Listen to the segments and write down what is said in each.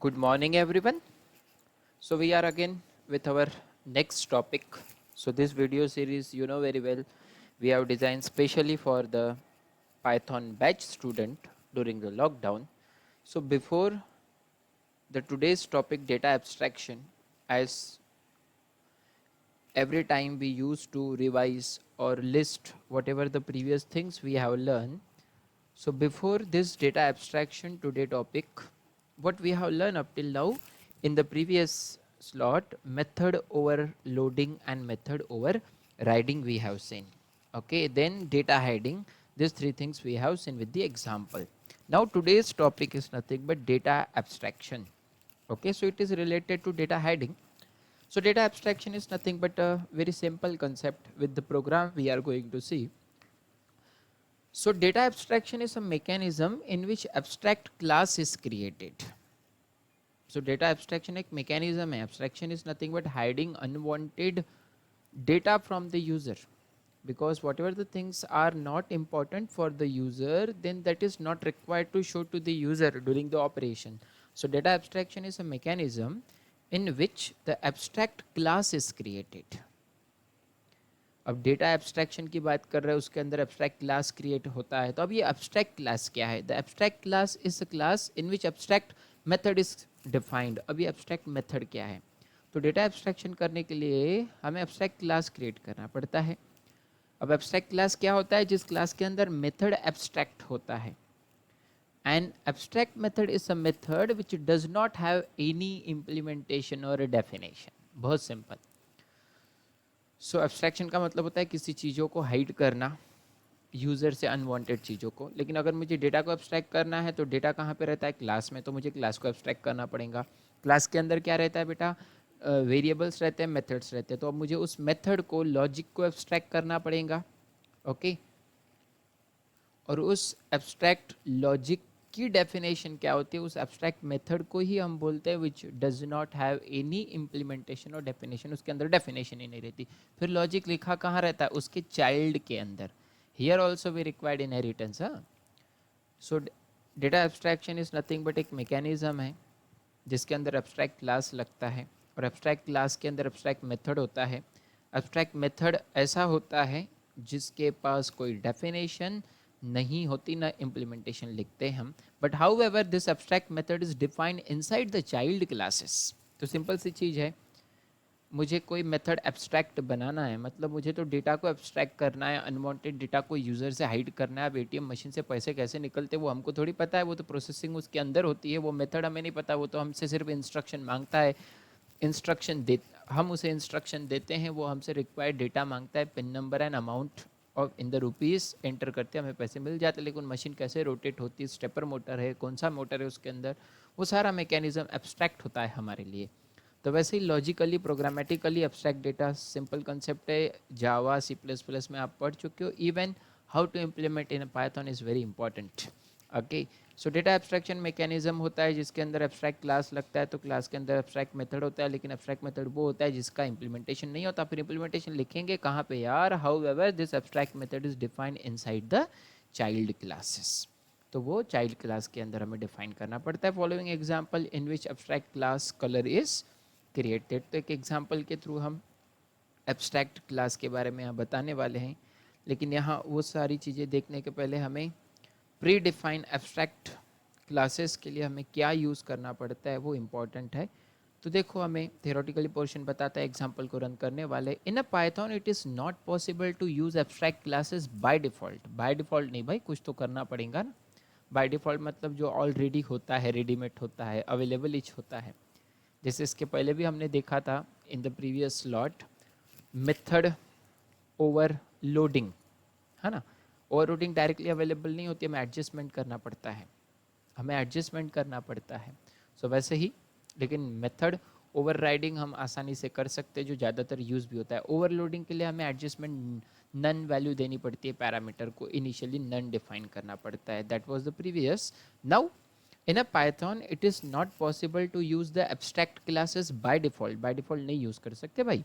Good morning, everyone. So we are again with our next topic. So this video series, you know very well, we have designed specially for the Python batch student during the lockdown. So before the today's topic data abstraction, as every time we used to revise or list whatever the previous things we have learned. So before this data abstraction today topic, what we have learned up till now in the previous slot, method overloading and method overriding we have seen. Okay, then data hiding, these three things we have seen with the example. Now today's topic is nothing but data abstraction. Okay, so it is related to data hiding. So data abstraction is nothing but a very simple concept with the program we are going to see. So data abstraction is a mechanism in which abstract class is created. So data abstraction एक mechanism है. Abstraction is nothing but hiding unwanted data from the user. Because whatever the things are not important for the user, then that is not required to show to the user during the operation. So data abstraction is a mechanism in which the abstract class is created. अब data abstraction की बात कर रहे हैं, उसके अंदर abstract class create होता है. तो अब ये एब्स्ट्रैक्ट क्लास क्या है? The abstract class is a class in which abstract method is defined. अब ये एब्स्ट्रैक्ट मेथड क्या है? तो डेटा एब्स्ट्रैक्शन करने के लिए हमें एब्स्ट्रैक्ट क्लास क्रिएट करना पड़ता है. अब एब्स्ट्रैक्ट क्लास क्या होता है? जिस क्लास के अंदर मेथड एब्स्ट्रैक्ट होता है. An abstract method is a method which does not have any implementation और डेफिनेशन. बहुत सिंपल. सो एब्स्ट्रैक्शन का मतलब होता है किसी चीज़ों को हाइड करना, यूज़र से अनवांटेड चीज़ों को. लेकिन अगर मुझे डेटा को एब्स्ट्रैक्ट करना है तो डेटा कहाँ पे रहता है? क्लास में. तो मुझे क्लास को एब्स्ट्रैक्ट करना पड़ेगा. क्लास के अंदर क्या रहता है बेटा? वेरिएबल्स रहते हैं, मेथड्स रहते हैं. तो अब मुझे उस मेथड को, लॉजिक को एब्स्ट्रैक्ट करना पड़ेगा. ओके, और उस एब्स्ट्रैक्ट लॉजिक की डेफिनेशन क्या होती है? उस एब्स्ट्रैक्ट मेथड को ही हम बोलते हैं which does not have any implementation और डेफिनेशन. उसके अंदर डेफिनेशन ही नहीं रहती. फिर लॉजिक लिखा कहाँ रहता है? उसके चाइल्ड के अंदर. Here also we required inheritance. हाँ, so data abstraction is nothing but एक मैकेनिज्म है जिसके अंदर एब्स्ट्रैक्ट क्लास लगता है, और एब्स्ट्रैक्ट क्लास के अंदर एब्स्ट्रैक्ट मेथड होता है. एब्स्ट्रैक्ट मेथड ऐसा होता है जिसके पास कोई डेफिनेशन नहीं होती, ना इम्प्लीमेंटेशन लिखते हम. But how ever this abstract method is defined inside the child classes. तो सिंपल सी चीज़ है, मुझे कोई मेथड एब्स्ट्रैक्ट बनाना है, मतलब मुझे तो डेटा को एब्स्ट्रैक्ट करना है, अनवांटेड डेटा को यूज़र से हाइड करना है. अब एटीएम मशीन से पैसे कैसे निकलते वो हमको थोड़ी पता है, वो तो प्रोसेसिंग उसके अंदर होती है. वो मेथड हमें नहीं पता, वो तो हमसे सिर्फ इंस्ट्रक्शन मांगता है. इंस्ट्रक्शन दे, हम उसे इंस्ट्रक्शन देते हैं, वो हमसे रिक्वायर्ड डेटा मांगता है, पिन नंबर एंड अमाउंट और इन द रुपीज़ एंटर करते हैं, हमें पैसे मिल जाते हैं. लेकिन मशीन कैसे रोटेट होती है, स्टेपर मोटर है, कौन सा मोटर है उसके अंदर, वो सारा मैकेनिज्म एब्स्ट्रैक्ट होता है हमारे लिए. तो वैसे ही logically, programmatically abstract data simple concept है. जावा, सी प्लस प्लस में आप पढ़ चुके हो. Even how to implement in Python is very important. Okay, so data abstraction mechanism होता है जिसके अंदर एब्स्ट्रैक्ट क्लास लगता है. तो क्लास के अंदर एब्स्ट्रैक्ट मेथड होता है, लेकिन एब्स्ट्रैक्ट मेथड वो होता है जिसका इंप्लीमेंटेशन नहीं होता. फिर इंप्लीमेंटेशन लिखेंगे कहाँ पे यार? How ever this abstract method is defined inside the child classes. तो वो चाइल्ड क्लास के अंदर हमें डिफाइन करना पड़ता है. Following example in which abstract class colour is created. तो एक एग्जाम्पल के थ्रू हम एब्स्ट्रैक्ट क्लास के बारे में यहाँ बताने वाले हैं. लेकिन यहाँ वो सारी चीज़ें देखने के पहले हमें प्री डिफाइन एब्स्ट्रैक्ट क्लासेस के लिए हमें क्या यूज़ करना पड़ता है वो इम्पॉर्टेंट है. तो देखो, हमें थियोरेटिकली पोर्शन बताता है, एग्जांपल को रन करने वाले. In a Python it is not possible to use abstract classes by default. By default नहीं भाई, कुछ तो करना पड़ेगा ना. बाय डिफ़ॉल्ट मतलब जो ऑलरेडी होता है, रेडीमेड होता है, अवेलेबल इच होता है. जैसे इसके पहले भी हमने देखा था in the previous slot, method overloading, है ना. ओवरलोडिंग डायरेक्टली अवेलेबल नहीं होती, हमें एडजस्टमेंट करना पड़ता है, हमें एडजस्टमेंट करना पड़ता है. सो वैसे ही, लेकिन मेथड ओवरराइडिंग हम आसानी से कर सकते हैं, जो ज़्यादातर यूज़ भी होता है. ओवरलोडिंग के लिए हमें एडजस्टमेंट नन वैल्यू देनी पड़ती है, पैरामीटर को इनिशियली नन डिफाइन करना पड़ता है. That was the previous. Now in a Python it is not possible to use the abstract classes by default. By default नहीं यूज़ कर सकते भाई.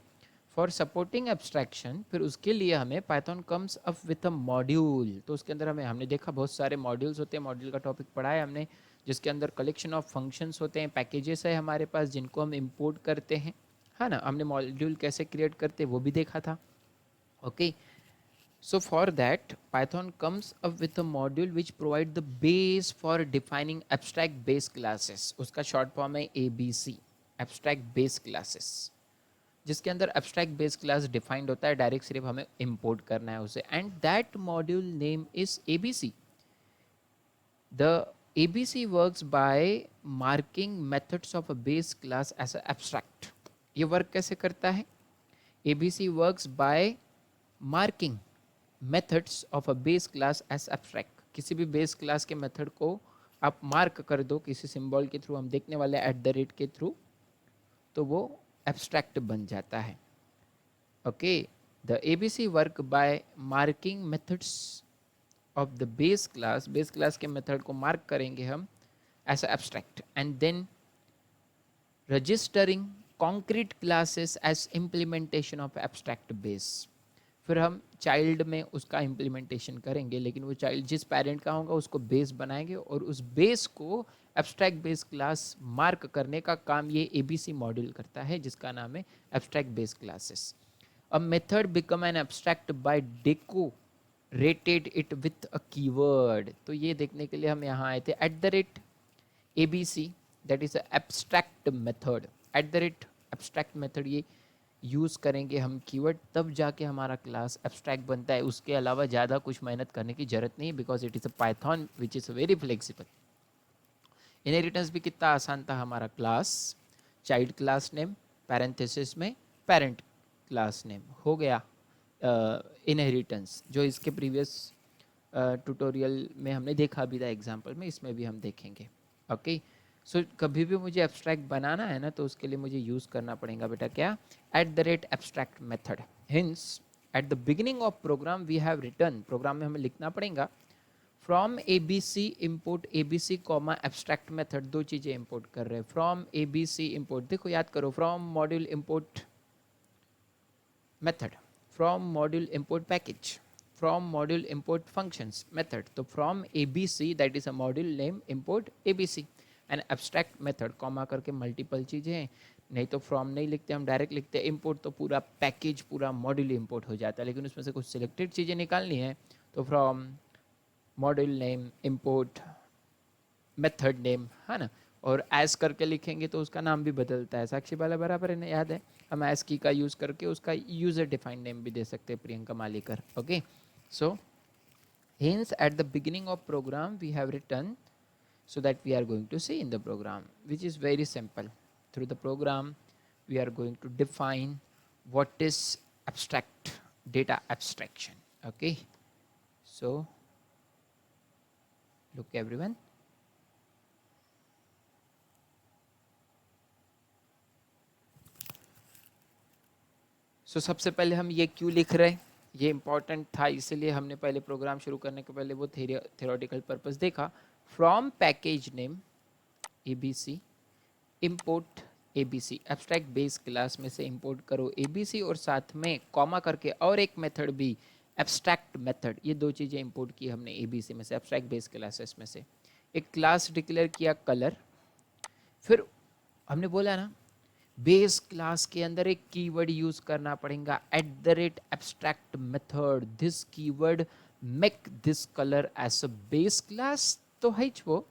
फॉर सपोर्टिंग एब्स्ट्रैक्शन, फिर उसके लिए हमें Python comes up with a module. तो उसके अंदर हमने देखा बहुत सारे मॉड्यूल्स होते हैं. मॉड्यूल का टॉपिक पढ़ा है हमने. जिसके अंदर कलेक्शन ऑफ फंक्शंस होते हैं, पैकेजेस है हमारे पास जिनको हम इंपोर्ट करते हैं, है ना। हमने मॉड्यूल कैसे क्रिएट करते हैं वो भी देखा था। Okay, so for that Python comes up with a module which provide the base for defining abstract base classes. उसका शॉर्ट फॉर्म है ABC, abstract base classes, जिसके अंदर abstract base class डिफाइंड होता है, डायरेक्ट सिर्फ हमें इंपोर्ट करना है उसे, and that module name is ABC. The ABC works by marking methods of a base class as a abstract. ये वर्क कैसे करता है? ABC works by marking methods of a base class as abstract. किसी भी base class के method को आप mark कर दो किसी सिंबल के थ्रू, हम देखने वाले @ के थ्रू, तो वो एब्स्ट्रैक्ट बन जाता है। Okay, the ABC work by marking methods of the base class के मेथड को मार्क करेंगे हम as abstract, and then registering concrete classes as implementation of abstract base. फिर हम चाइल्ड में उसका इम्प्लीमेंटेशन करेंगे, लेकिन वो चाइल्ड जिस पेरेंट का होगा उसको बेस बनाएंगे और उस बेस को एब्स्ट्रैक्ट बेस क्लास मार्क करने का काम ये ABC मॉड्यूल करता है, जिसका नाम है abstract base classes. A method become an abstract by decorated it with a keyword. तो ये देखने के लिए हम यहाँ आए थे, @ABC, that is abstract method, abstract method ये यूज़ करेंगे हम कीवर्ड, तब जाके हमारा क्लास एब्स्ट्रैक्ट बनता है। उसके अलावा ज़्यादा कुछ मेहनत करने की ज़रूरत नहीं, because it is a Python which is very flexible. Inheritance भी कितना आसान था हमारा, class, child class name, parenthesis में पेरेंट क्लास नेम, हो गया इनहेरिटेंस, जो इसके प्रीवियस ट्यूटोरियल में हमने देखा भी था एग्जाम्पल में, इसमें भी हम देखेंगे। ओके, सो कभी भी मुझे एब्स्ट्रैक्ट बनाना है ना, तो उसके लिए मुझे यूज़ करना पड़ेगा बेटा क्या, @abstract method. Hence at the beginning of program we have return, program में हमें लिखना पड़ेगा from ABC import ABC comma abstract method, दो चीज़ें इंपोर्ट कर रहे हैं। फ्रॉम ABC इम्पोर्ट, देखो याद करो, from module import method, from module import package, from module import functions method. तो from ABC that is a module name import ABC and abstract method, comma करके मल्टीपल चीज़ें हैं, नहीं तो फ्रॉम नहीं लिखते, हम डायरेक्ट लिखते हैं इम्पोर्ट, तो पूरा पैकेज पूरा मॉड्यूल इम्पोर्ट हो जाता है, लेकिन उसमें से कुछ सिलेक्टेड चीज़ें निकालनी है, तो from module name import method name, है ना। और एज करके लिखेंगे तो उसका नाम भी बदलता है, साक्षी वाला बराबर है ना, याद है, हम एज की का यूज़ करके उसका यूज़र डिफाइंड नेम भी दे सकते हैं, Priyanka Malikar. Okay, so hence at the beginning of program we have written, so that we are going to see in the program, which is very simple. Through the program we are going to define what is abstract data abstraction. Okay, so look everyone, so सबसे पहले हम ये क्यों लिख रहे हैं, ये important था, इसलिए हमने पहले प्रोग्राम शुरू करने के पहले वो थ्योरेटिकल पर्पस देखा। From package name ABC import ABC, abstract base class में से इंपोर्ट करो ABC और साथ में कॉमा करके और एक मेथड भी एब्स्ट्रैक्ट मेथड, ये दो चीज़ें इंपोर्ट की हमने ABC में से, एब्स्ट्रैक्ट बेस क्लासेस में से। एक क्लास डिक्लेयर किया कलर, फिर हमने बोला ना बेस क्लास के अंदर एक कीवर्ड यूज करना पड़ेगा, @abstract method, this keyword make this colour as a base class, तो है वो,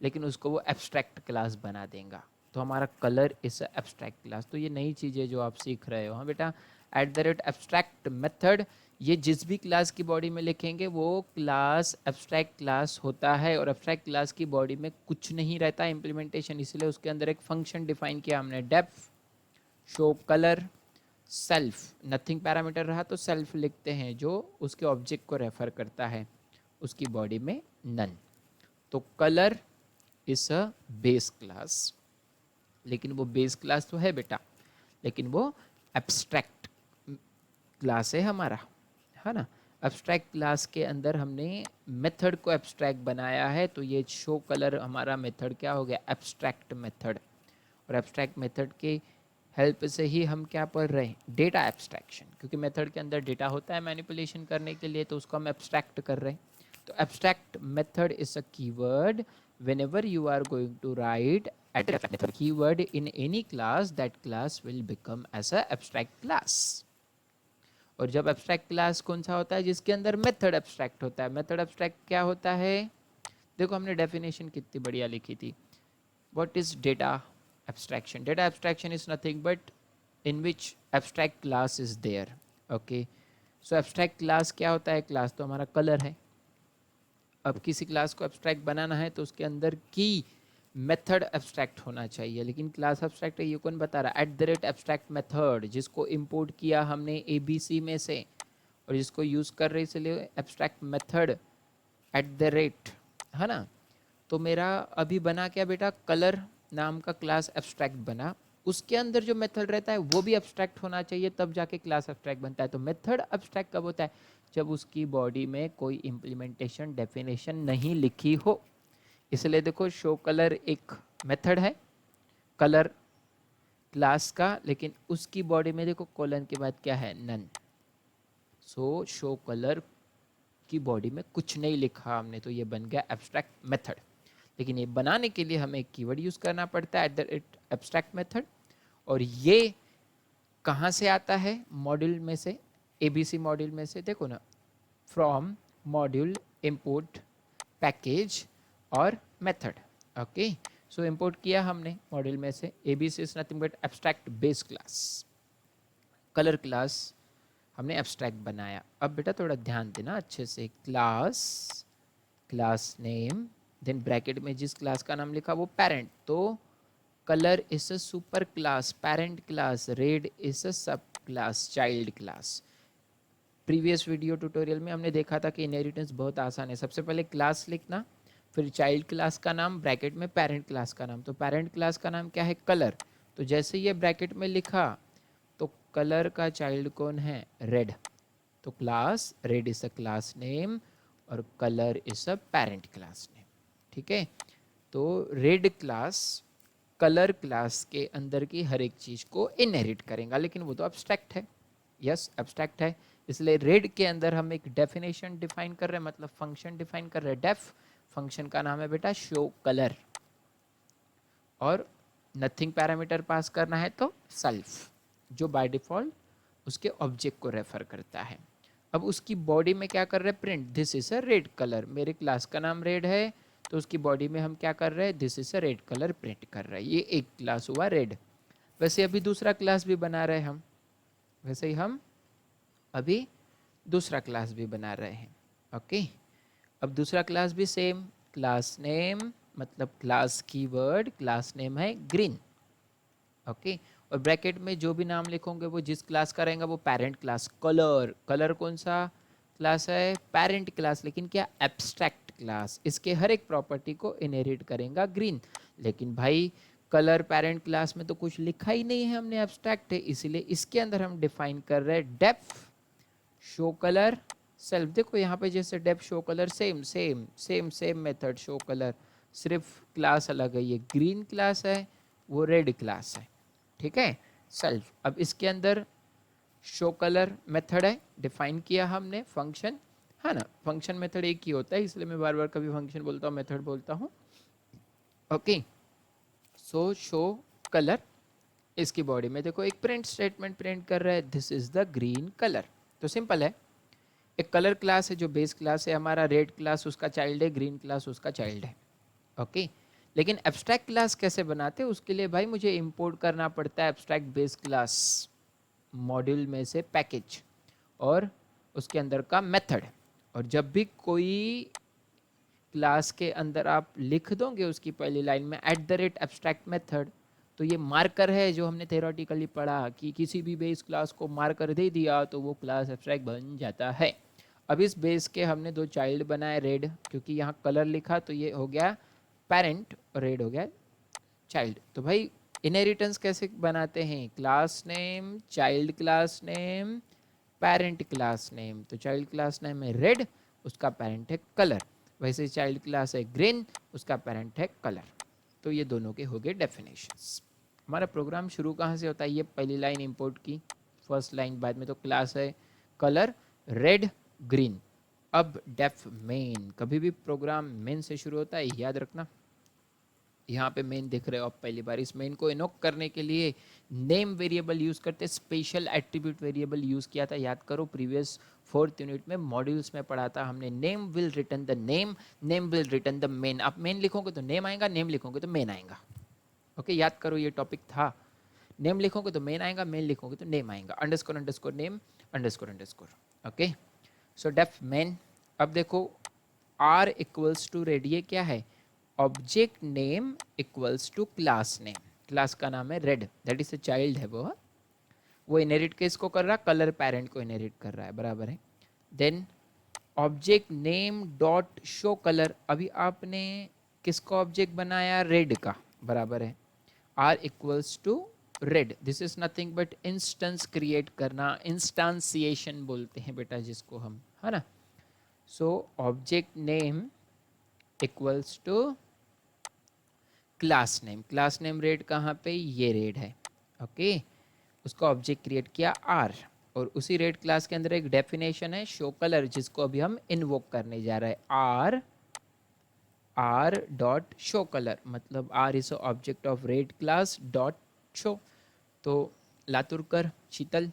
लेकिन उसको वो एब्स्ट्रैक्ट क्लास बना देगा, तो हमारा कलर इज एब्स्ट्रैक्ट क्लास। तो ये नई चीज़ है जो आप सीख रहे हो, हाँ बेटा, @abstract मेथड, ये जिस भी क्लास की बॉडी में लिखेंगे वो क्लास एब्स्ट्रैक्ट क्लास होता है, और एब्स्ट्रैक्ट क्लास की बॉडी में कुछ नहीं रहता इम्प्लीमेंटेशन, इसलिए उसके अंदर एक फंक्शन डिफाइन किया हमने, def show colour self, nothing parameter रहा तो सेल्फ लिखते हैं, जो उसके ऑब्जेक्ट को रेफर करता है, उसकी बॉडी में नन। तो colour is a base class, लेकिन वो बेस क्लास तो है बेटा, लेकिन वो एब्स्ट्रैक्ट क्लास है हमारा, है ना। एब्स्ट्रैक्ट क्लास के अंदर हमने मेथड को एब्स्ट्रैक्ट बनाया है, तो ये शो कलर हमारा मेथड क्या हो गया, एब्स्ट्रैक्ट मेथड। और एब्स्ट्रैक्ट मेथड के हेल्प से ही हम क्या पढ़ रहे हैं, डेटा एब्स्ट्रैक्शन, क्योंकि मेथड के अंदर डेटा होता है मैनिपुलेशन करने के लिए, तो उसको हम एब्स्ट्रैक्ट कर रहे हैं। तो abstract method is a keyword whenever you are going to write abstract keyword in any class, that class will become as a abstract class. और जब abstract class कौन सा होता है? जिसके अंदर method abstract होता है. method abstract क्या होता है? देखो हमने definition कितनी बढ़िया लिखी थी. What is data abstraction? Data abstraction is nothing but in which abstract class is there. Okay, so abstract class क्या होता है? class तो हमारा color है. अब किसी क्लास को एब्स्ट्रैक्ट बनाना है तो उसके अंदर की मेथड एब्स्ट्रैक्ट होना चाहिए, लेकिन क्लास एब्स्ट्रैक्ट है ये कौन बता रहा है? @abstract मेथड, जिसको इंपोर्ट किया हमने ABC में से और जिसको यूज़ कर रहे इसलिए एब्स्ट्रैक्ट मेथड @ है ना. तो मेरा अभी बना क्या बेटा? कलर नाम का क्लास एब्स्ट्रैक्ट बना. उसके अंदर जो मेथड रहता है वो भी एब्स्ट्रैक्ट होना चाहिए, तब जाके क्लास एब्स्ट्रैक्ट बनता है. तो मेथड एब्स्ट्रैक्ट कब होता है? जब उसकी बॉडी में कोई इम्प्लीमेंटेशन डेफिनेशन नहीं लिखी हो. इसलिए देखो शो कलर एक मेथड है कलर क्लास का, लेकिन उसकी बॉडी में देखो कोलन के बाद क्या है? नन. सो शो कलर की बॉडी में कुछ नहीं लिखा हमने, तो ये बन गया एब्स्ट्रैक्ट मेथड. लेकिन ये बनाने के लिए हमें एक कीवर्ड यूज करना पड़ता है @abstract मेथड. और ये कहाँ से आता है? मॉड्यूल में से, ABC मॉड्यूल में से. देखो ना, फ्रॉम मॉड्यूल इंपोर्ट पैकेज और मेथड. ओके, सो इंपोर्ट किया हमने मॉड्यूल में से. ABC is nothing but abstract base class. Colour class हमने एब्स्ट्रैक्ट बनाया. अब बेटा थोड़ा ध्यान देना अच्छे से. Class, class name, then bracket में जिस क्लास का नाम लिखा वो पेरेंट. तो colour is a super class, parent class. Red is a sub class, child class. Previous video tutorial में हमने देखा था कि इनहेरिटेंस बहुत आसान है. सबसे पहले क्लास लिखना, फिर चाइल्ड क्लास का नाम, ब्रैकेट में पेरेंट क्लास का नाम. तो पेरेंट क्लास का नाम क्या है? कलर. तो जैसे ये ब्रैकेट में लिखा तो कलर का चाइल्ड कौन है? रेड. तो class red is a class name और colour is a parent class name. ठीक है, तो रेड क्लास कलर क्लास के अंदर की हर एक चीज को इनहेरिट करेगा, लेकिन वो तो एब्स्ट्रैक्ट है. यस, एब्स्ट्रैक्ट है. इसलिए रेड के अंदर हम एक डेफिनेशन डिफाइन कर रहे हैं, मतलब फंक्शन डिफाइन कर रहे हैं. डेफ फंक्शन का नाम है बेटा शो कलर, और नथिंग पैरामीटर पास करना है तो सेल्फ, जो बाय डिफॉल्ट उसके ऑब्जेक्ट को रेफर करता है. अब उसकी बॉडी में क्या कर रहे हैं? Print this is a red colour. मेरे क्लास का नाम रेड है तो उसकी बॉडी में हम क्या कर रहे हैं? This is a red colour print कर रहे हैं. ये एक क्लास हुआ रेड. वैसे अभी दूसरा क्लास भी बना रहे हैं हम, वैसे ही हम अभी दूसरा क्लास भी बना रहे हैं. ओके, अब दूसरा क्लास भी सेम. क्लास नेम मतलब क्लास कीवर्ड, क्लास नेम है ग्रीन. ओके, और ब्रैकेट में जो भी नाम लिखोगे वो जिस क्लास का रहेगा वो पेरेंट क्लास. कलर, कलर कौन सा क्लास है? पेरेंट क्लास, लेकिन क्या? Abstract class. इसके हर एक प्रॉपर्टी को इनहेरिट करेगा ग्रीन. लेकिन भाई कलर पेरेंट क्लास में तो कुछ लिखा ही नहीं है हमने, एब्स्ट्रैक्ट है. इसीलिए इसके अंदर हम डिफाइन कर रहे हैं डेफ शो कलर सेल्फ. देखो यहाँ पे जैसे def show colour same same same same method show colour, सिर्फ क्लास अलग है. ये ग्रीन क्लास है, वो रेड क्लास है. ठीक है, सेल्फ. अब इसके अंदर शो कलर मेथड है, डिफाइन किया हमने फंक्शन, है ना. फंक्शन मेथड एक ही होता है, इसलिए मैं बार बार कभी फंक्शन बोलता हूँ मेथड बोलता हूँ. ओके, सो शो कलर, इसकी बॉडी में देखो एक प्रिंट स्टेटमेंट प्रिंट कर रहा है this is the green colour. तो सिंपल है, एक कलर क्लास है जो बेस क्लास है हमारा, रेड क्लास उसका चाइल्ड है, ग्रीन क्लास उसका चाइल्ड है. ओके, लेकिन एब्स्ट्रैक्ट क्लास कैसे बनाते हैं? उसके लिए भाई मुझे इंपोर्ट करना पड़ता है एब्स्ट्रैक्ट बेस क्लास मॉड्यूल में से पैकेज और उसके अंदर का मेथड. और जब भी कोई क्लास के अंदर आप लिख दोगे उसकी पहली लाइन में @abstract मेथड, तो ये मार्कर है जो हमने थेरोटिकली पढ़ा कि किसी भी बेस क्लास को मार्कर दे दिया तो वो क्लास एब्स्ट्रैक्ट बन जाता है. अब इस बेस के हमने दो चाइल्ड बनाए रेड, क्योंकि यहाँ कलर लिखा तो ये हो गया पेरेंट और रेड हो गया चाइल्ड. तो भाई इनहेरिटेंस कैसे बनाते हैं? Class name, child class name, parent class name. तो चाइल्ड क्लास नेम है रेड, उसका पेरेंट है कलर. वैसे चाइल्ड क्लास है ग्रीन, उसका पेरेंट है कलर. तो ये दोनों के हो गए डेफिनेशंस. हमारा प्रोग्राम शुरू कहाँ से होता है? ये पहली लाइन इंपोर्ट की, फर्स्ट लाइन, बाद में तो क्लास है कलर रेड ग्रीन. अब डेफ मेन, कभी भी प्रोग्राम मेन से शुरू होता है, याद रखना. यहाँ पे मेन दिख रहे हो आप पहली बार। इस मेन को इनोक करने के लिए नेम वेरिएबल यूज़ करते, स्पेशल एट्रीब्यूट वेरिएबल यूज़ किया था, याद करो प्रीवियस 4th यूनिट में मॉड्यूल्स में पढ़ा था हमने। Name will return the name, name will return the main. आप मेन लिखोगे तो नेम आएगा, नेम लिखोगे तो मेन आएगा। ओके, याद करो ये टॉपिक था। नेम लिखोगे तो मेन आएगा, मेन लिखोगे तो नेम आएगा। Underscore underscore name underscore underscore. Okay, so def main. अब देखो आर इक्वल्स टू रेड, ये क्या है? Object name equals to class name. क्लास का नाम है red, that is a child है वो इनहेरिट किसको कर रहा? कलर पेरेंट को इनहेरिट कर रहा है, बराबर है। Then object name dot show colour, अभी आपने किसका ऑब्जेक्ट बनाया? रेड का, बराबर है। R equals to red, this is nothing but instance create करना, इंस्टांसिएशन बोलते हैं बेटा जिसको हम, है ना। So object name equals to class name. Class name red कहाँ पे? ये रेड है। ओके, उसका ऑब्जेक्ट क्रिएट किया आर, और उसी रेड क्लास के अंदर एक डेफिनेशन है शो कलर, जिसको अभी हम इन्वोक करने जा रहे हैं। आर डॉट शो कलर, मतलब r is object of red class dot show. तो Laturkar Sheetal,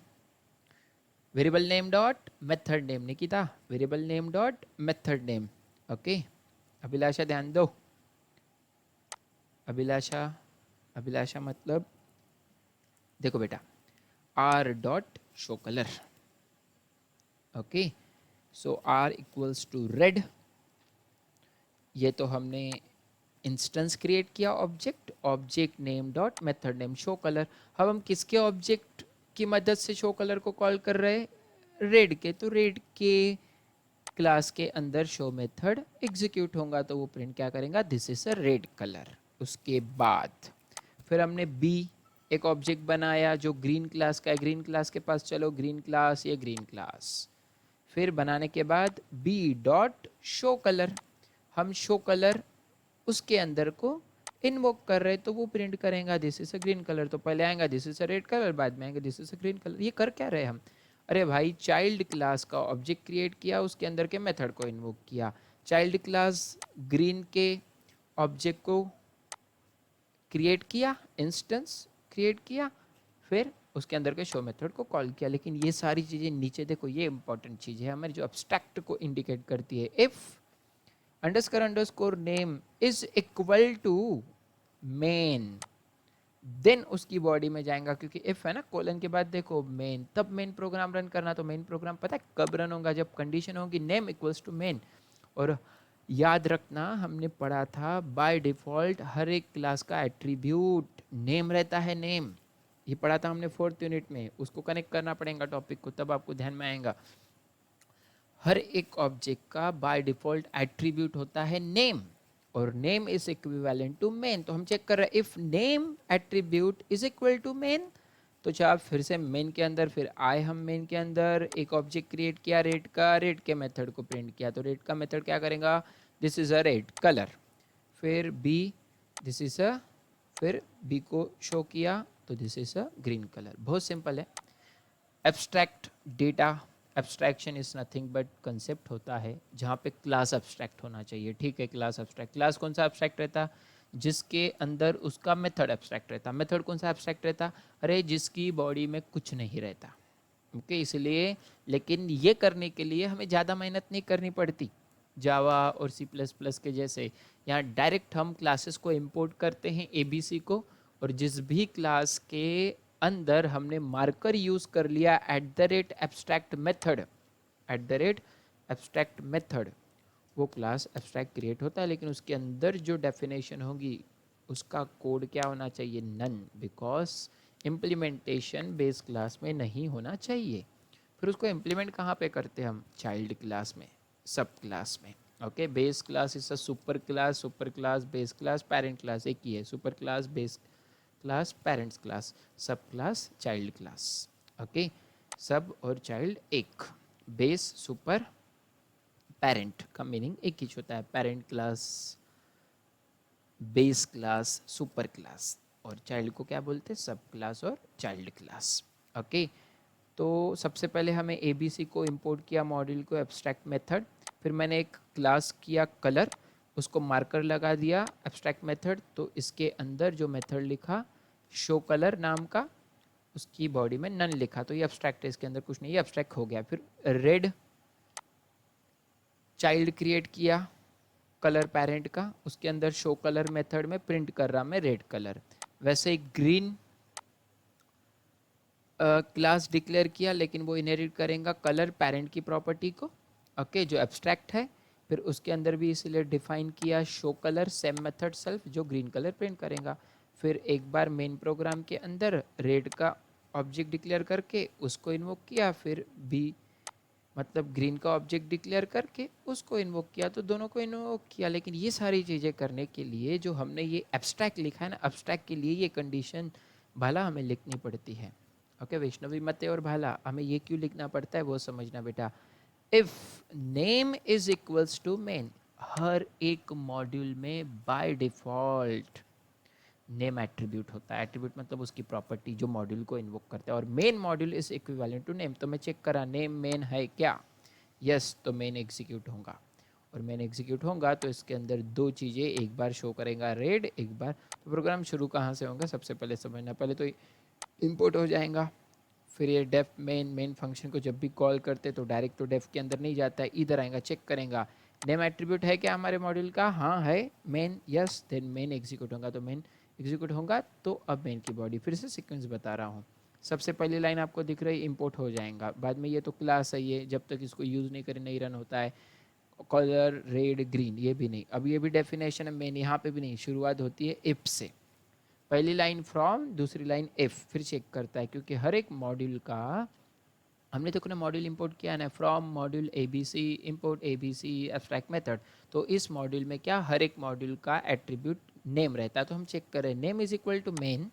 variable name dot method name Nikita, variable name dot method name. Okay, Abhilasha ध्यान दो। अभिलाषा, अभिलाषा मतलब देखो बेटा, r dot show colour. Okay, so r equals to red, ये तो हमने इंस्टेंस क्रिएट किया object, object name dot method name show colour. अब हम किसके ऑब्जेक्ट की मदद से शो कलर को कॉल कर रहे हैं? रेड के। तो रेड के क्लास के अंदर शो मेथड एग्जीक्यूट होगा, तो वो प्रिंट क्या करेगा? This is a red colour. उसके बाद फिर हमने बी एक ऑब्जेक्ट बनाया जो ग्रीन क्लास का है। ग्रीन क्लास के पास चलो, ग्रीन क्लास, ये ग्रीन क्लास। फिर बनाने के बाद बी डॉट शो कलर, हम शो कलर उसके अंदर को इन्वोक कर रहे, तो वो प्रिंट करेगा this is a green colour. तो पहले आएगा this is a red colour, बाद में आएगा this is a green colour. ये कर क्या रहे हम? अरे भाई, चाइल्ड क्लास का ऑब्जेक्ट क्रिएट किया, उसके अंदर के मेथड को इन्वोक किया। चाइल्ड क्लास ग्रीन के ऑब्जेक्ट को क्रिएट किया, इंस्टेंस क्रिएट किया, फिर उसके अंदर के शो मेथड को कॉल किया। लेकिन ये सारी चीज़ें नीचे देखो, ये इंपॉर्टेंट चीज़ है हमारी, जो अब्स्ट्रैक्ट को इंडिकेट करती है। If underscore underscore name is equal to main, then उसकी बॉडी में जाएगा, क्योंकि इफ है ना कोलन के बाद देखो मेन, तब मेन प्रोग्राम रन करना। तो मेन प्रोग्राम पता है कब रन होगा? जब कंडीशन होगी नेम इक्वल्स टू मेन। और याद रखना, हमने पढ़ा था बाय डिफॉल्ट हर एक क्लास का एट्रीब्यूट नेम रहता है, नेम। ये पढ़ा था हमने 4th यूनिट में, उसको कनेक्ट करना पड़ेगा टॉपिक को, तब आपको ध्यान में आएगा। हर एक ऑब्जेक्ट का बाय डिफॉल्ट एट्रीब्यूट होता है नेम, और name is equivalent to main. तो हम चेक कर रहे हैं if name attribute is equal to main, तो चाहे फिर से मेन के अंदर फिर आए, हम मेन के अंदर एक ऑब्जेक्ट क्रिएट किया रेड का, रेड के मेथड को प्रिंट किया। तो रेड का मेथड क्या करेगा? This is a red colour. फिर बी, दिस इज अ, फिर बी को शो किया तो this is a green colour. बहुत सिंपल है। Abstract data, abstraction is nothing but concept होता है जहाँ पे क्लास एब्स्ट्रैक्ट होना चाहिए। ठीक है, क्लास एब्स्ट्रैक्ट, क्लास कौन सा एब्स्ट्रैक्ट रहता? जिसके अंदर उसका मेथड एब्स्ट्रैक्ट रहता। मेथड कौन सा एब्स्ट्रैक्ट रहता? अरे जिसकी बॉडी में कुछ नहीं रहता। ओके, इसलिए, लेकिन ये करने के लिए हमें ज़्यादा मेहनत नहीं करनी पड़ती जावा और C++ के जैसे। यहाँ डायरेक्ट हम क्लासेस को इंपोर्ट करते हैं ABC को, और जिस भी क्लास के अंदर हमने मार्कर यूज़ कर लिया @abstract मेथड, @abstract मेथड, वो क्लास एब्स्ट्रैक्ट क्रिएट होता है। लेकिन उसके अंदर जो डेफिनेशन होगी उसका कोड क्या होना चाहिए? None, because implementation base class में नहीं होना चाहिए। फिर उसको इम्प्लीमेंट कहाँ पे करते हैं हम? चाइल्ड क्लास में, सब क्लास में। Okay, base class is a super class base class parent class एक ही है। Super class, base class, parents class, सब क्लास, चाइल्ड क्लास। ओके, सब और चाइल्ड एक, बेस, सुपर, पेरेंट का मीनिंग एक ही होता है। Parent class, base class, super class, और चाइल्ड को क्या बोलते हैं? सब क्लास और चाइल्ड क्लास। ओके, तो सबसे पहले हमें ABC को इंपोर्ट किया, मॉड्यूल को, एब्स्ट्रैक्ट मेथड। फिर मैंने एक क्लास किया कलर, उसको मार्कर लगा दिया एब्स्ट्रैक्ट मेथड, तो इसके अंदर जो मेथड लिखा शो कलर नाम का, उसकी बॉडी में नन लिखा, तो ये एब्स्ट्रैक्ट है, इसके अंदर कुछ नहीं, ये एब्स्ट्रैक्ट हो गया। फिर रेड चाइल्ड क्रिएट किया कलर पेरेंट का, उसके अंदर शो कलर मेथड में प्रिंट कर रहा मैं रेड कलर। वैसे ही ग्रीन क्लास डिक्लेयर किया, लेकिन वो इनहेरिट करेगा कलर पेरेंट की प्रॉपर्टी को, ओके, जो एब्स्ट्रैक्ट है। फिर उसके अंदर भी इसलिए डिफाइन किया show colour same method self, जो ग्रीन कलर प्रिंट करेगा। फिर एक बार मेन प्रोग्राम के अंदर रेड का ऑब्जेक्ट डिक्लेयर करके उसको इन्वोक किया, फिर बी मतलब ग्रीन का ऑब्जेक्ट डिक्लेयर करके उसको इन्वोक किया, तो दोनों को इन्वोक किया। लेकिन ये सारी चीज़ें करने के लिए जो हमने ये एब्स्ट्रैक्ट लिखा है ना, एब्स्ट्रैक्ट के लिए ये कंडीशन भला हमें लिखनी पड़ती है। ओके, वैष्णवी मते और भाला, हमें ये क्यों लिखना पड़ता है वो समझना बेटा। If name is equals to main, हर एक मॉड्यूल में बाय डिफॉल्ट नेम एट्रीब्यूट होता है। एट्रीब्यूट मतलब उसकी प्रॉपर्टी जो मॉड्यूल को इन्वोक करता है, और main module is equivalent to name. तो मैं चेक करा नेम मेन है क्या, यस, तो मेन एग्जीक्यूट होगा। और मेन एग्जीक्यूट होगा तो इसके अंदर दो चीज़ें, एक बार शो करेगा रेड, एक बार। तो प्रोग्राम शुरू कहाँ से होगा सबसे पहले समझना, पहले तो इंपोर्ट हो जाएगा। फिर ये डेफ मेन फंक्शन को जब भी कॉल करते तो डायरेक्ट तो डेफ के अंदर नहीं जाता है, इधर आएगा, चेक करेगा नेम एट्रीब्यूट है क्या हमारे मॉड्यूल का, हाँ है main, yes, then main execute होगा। तो मेन एग्जीक्यूट होगा तो अब मेन की बॉडी, फिर से सीक्वेंस बता रहा हूँ। सबसे पहली लाइन आपको दिख रही, इंपोर्ट हो जाएगा। बाद में ये तो क्लास है, ये जब तक इसको यूज़ नहीं करें नहीं रन होता है। कलर रेड ग्रीन ये भी नहीं, अब ये भी डेफिनेशन है मेन, यहाँ पे भी नहीं, शुरुआत होती है इफ से। पहली लाइन फ्रॉम, दूसरी लाइन इफ, फिर चेक करता है, क्योंकि हर एक मॉड्यूल का हमने देखो ना मॉड्यूल इंपोर्ट किया है ना, from module ABC import ABC abstract method. तो इस मॉड्यूल में क्या, हर एक मॉड्यूल का एट्रीब्यूट नेम रहता है। तो हम चेक करें name is equal to main,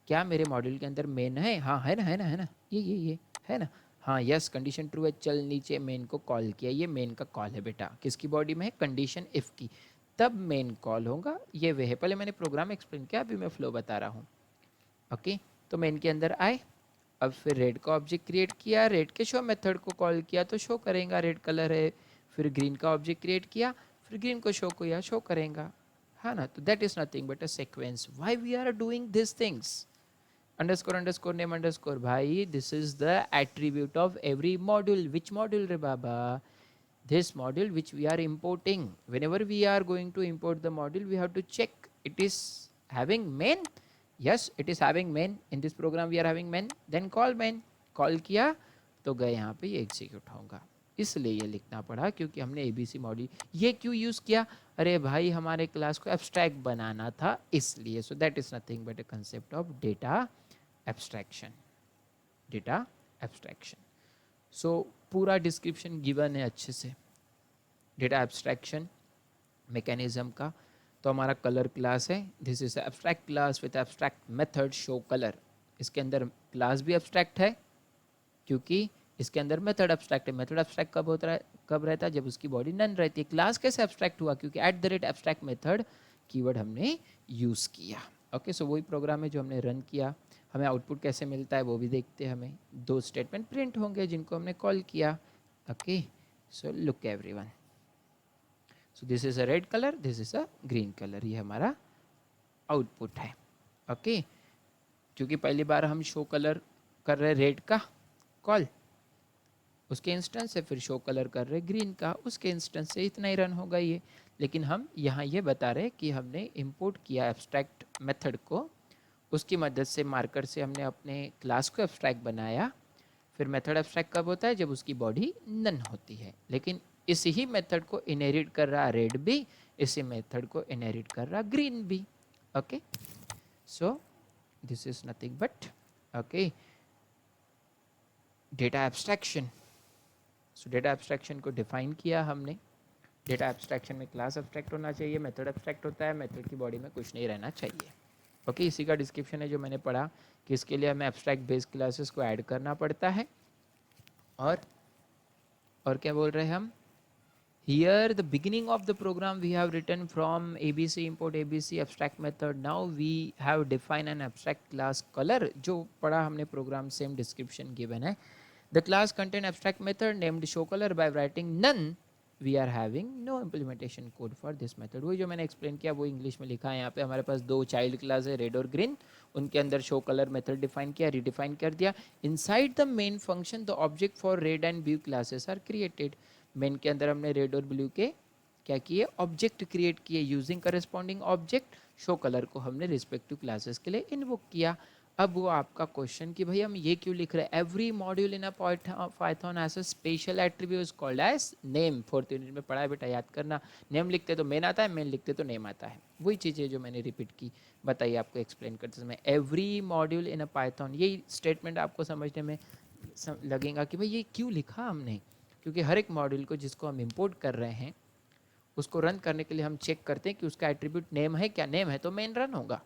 क्या मेरे मॉड्यूल के अंदर मेन है, हाँ है ना, है ना, है ना, ये है ना, हाँ यस, कंडीशन ट्रू है, चल नीचे मेन को कॉल किया, ये मेन का कॉल है बेटा, किसकी बॉडी में है, कंडीशन इफ की, तब मेन कॉल होगा, ये वे है। पहले मैंने प्रोग्राम एक्सप्लेन किया, अभी मैं फ्लो बता रहा हूँ। ओके, तो मेन के अंदर आए, अब फिर रेड का ऑब्जेक्ट क्रिएट किया, रेड के शो मेथड को कॉल किया तो शो करेगा रेड कलर है। फिर ग्रीन का ऑब्जेक्ट क्रिएट किया, फिर ग्रीन को शो किया, शो करेगा, है ना। तो that is nothing but a sequence. Why we are doing this things, underscore underscore name underscore, भाई this is the attribute of every module. Which module रे बाबा, this module which we are importing. Whenever we are going to import the module, we have to check it is having main, yes it is having main, in this program we are having main, then call main, call किया तो गए यहाँ पे ये execute होगा। इसलिए ये लिखना पड़ा क्योंकि हमने एबीसी मॉड्यूल, ये क्यों यूज़ किया, अरे भाई हमारे क्लास को एब्स्ट्रैक्ट बनाना था इसलिए। So that is nothing but a concept of data abstraction, data abstraction. So पूरा डिस्क्रिप्शन गिवन है अच्छे से डेटा एब्स्ट्रैक्शन मैकेनिज्म का। तो हमारा कलर क्लास है, this is abstract class with abstract method show colour. इसके अंदर क्लास भी एब्स्ट्रैक्ट है क्योंकि इसके अंदर मेथड एब्स्ट्रैक्ट है। मेथड एब्स्ट्रैक्ट कब होता है, कब रहता है, जब उसकी बॉडी नन रहती है। क्लास कैसे एब्स्ट्रैक्ट हुआ, क्योंकि at the rate abstract method keyword हमने यूज़ किया। ओके, सो वही प्रोग्राम है जो हमने रन किया। हमें आउटपुट कैसे मिलता है वो भी देखते हैं। हमें दो स्टेटमेंट प्रिंट होंगे जिनको हमने कॉल किया। Okay, so look everyone, so this is a red colour, this is a green colour, ये हमारा आउटपुट है। ओके, क्योंकि पहली बार हम शो कलर कर रहे रेड का कॉल, उसके इंस्टेंस से फिर शो कलर कर रहे ग्रीन का, उसके इंस्टेंस से इतना ही रन होगा ये। लेकिन हम यहाँ ये बता रहे कि हमने इंपोर्ट किया एब्स्ट्रैक्ट मेथड को, उसकी मदद से मार्कर से हमने अपने क्लास को एब्स्ट्रैक्ट बनाया। फिर मेथड एब्स्ट्रैक्ट कब होता है, जब उसकी बॉडी नन होती है। लेकिन इसी ही मेथड को इनहेरिट कर रहा रेड भी, इसी मेथड को इनहेरिट कर रहा ग्रीन भी। Okay, so this is nothing but okay data abstraction. So data abstraction को डिफाइन किया हमने। डेटा एब्स्ट्रैक्शन में क्लास एब्स्ट्रैक्ट होना चाहिए, मेथड एब्स्ट्रैक्ट होता है, मेथड की बॉडी में कुछ नहीं रहना चाहिए। ओके, इसी का डिस्क्रिप्शन है जो मैंने पढ़ा कि इसके लिए हमें एब्स्ट्रैक्ट बेस्ड क्लासेस को ऐड करना पड़ता है। और क्या बोल रहे हैं हम, here the beginning of the program we have written from abc import abc abstract method, now we have defined an abstract class color, जो पढ़ा हमने प्रोग्राम सेम डिस्क्रिप्शन गिवन है। The class contain abstract method named show color, by writing none we are having no implementation code for this method. वही जो मैंने explain किया वो English में लिखा है यहाँ पे। हमारे पास दो चाइल्ड क्लास है रेड और ग्रीन, उनके अंदर शो कलर मेथड डिफाइन किया, रिडिफाइन कर दिया। Inside the main function the object for red and blue classes are created. Main के अंदर हमने रेड और ब्लू के क्या किए, ऑब्जेक्ट क्रिएट किए। Using corresponding object show colour को हमने रिस्पेक्टिव क्लासेस के लिए इन्वोक किया। अब वो आपका क्वेश्चन कि भाई हम ये क्यों लिख रहे हैं, every module in a Python has a special attribute called as name. Fourth unit में पढ़ा है बेटा, याद करना। नेम लिखते तो मेन आता है, मेन लिखते तो नेम आता है। वही चीज़ें जो मैंने रिपीट की बताइए आपको एक्सप्लेन करते समय। Every module in a Python, यही स्टेटमेंट आपको समझने में लगेगा कि भाई ये क्यों लिखा हमने, क्योंकि हर एक मॉड्यूल को जिसको हम इम्पोर्ट कर रहे हैं उसको रन करने के लिए हम चेक करते हैं कि उसका एट्रीब्यूट नेम है क्या, नेम है तो मेन रन होगा।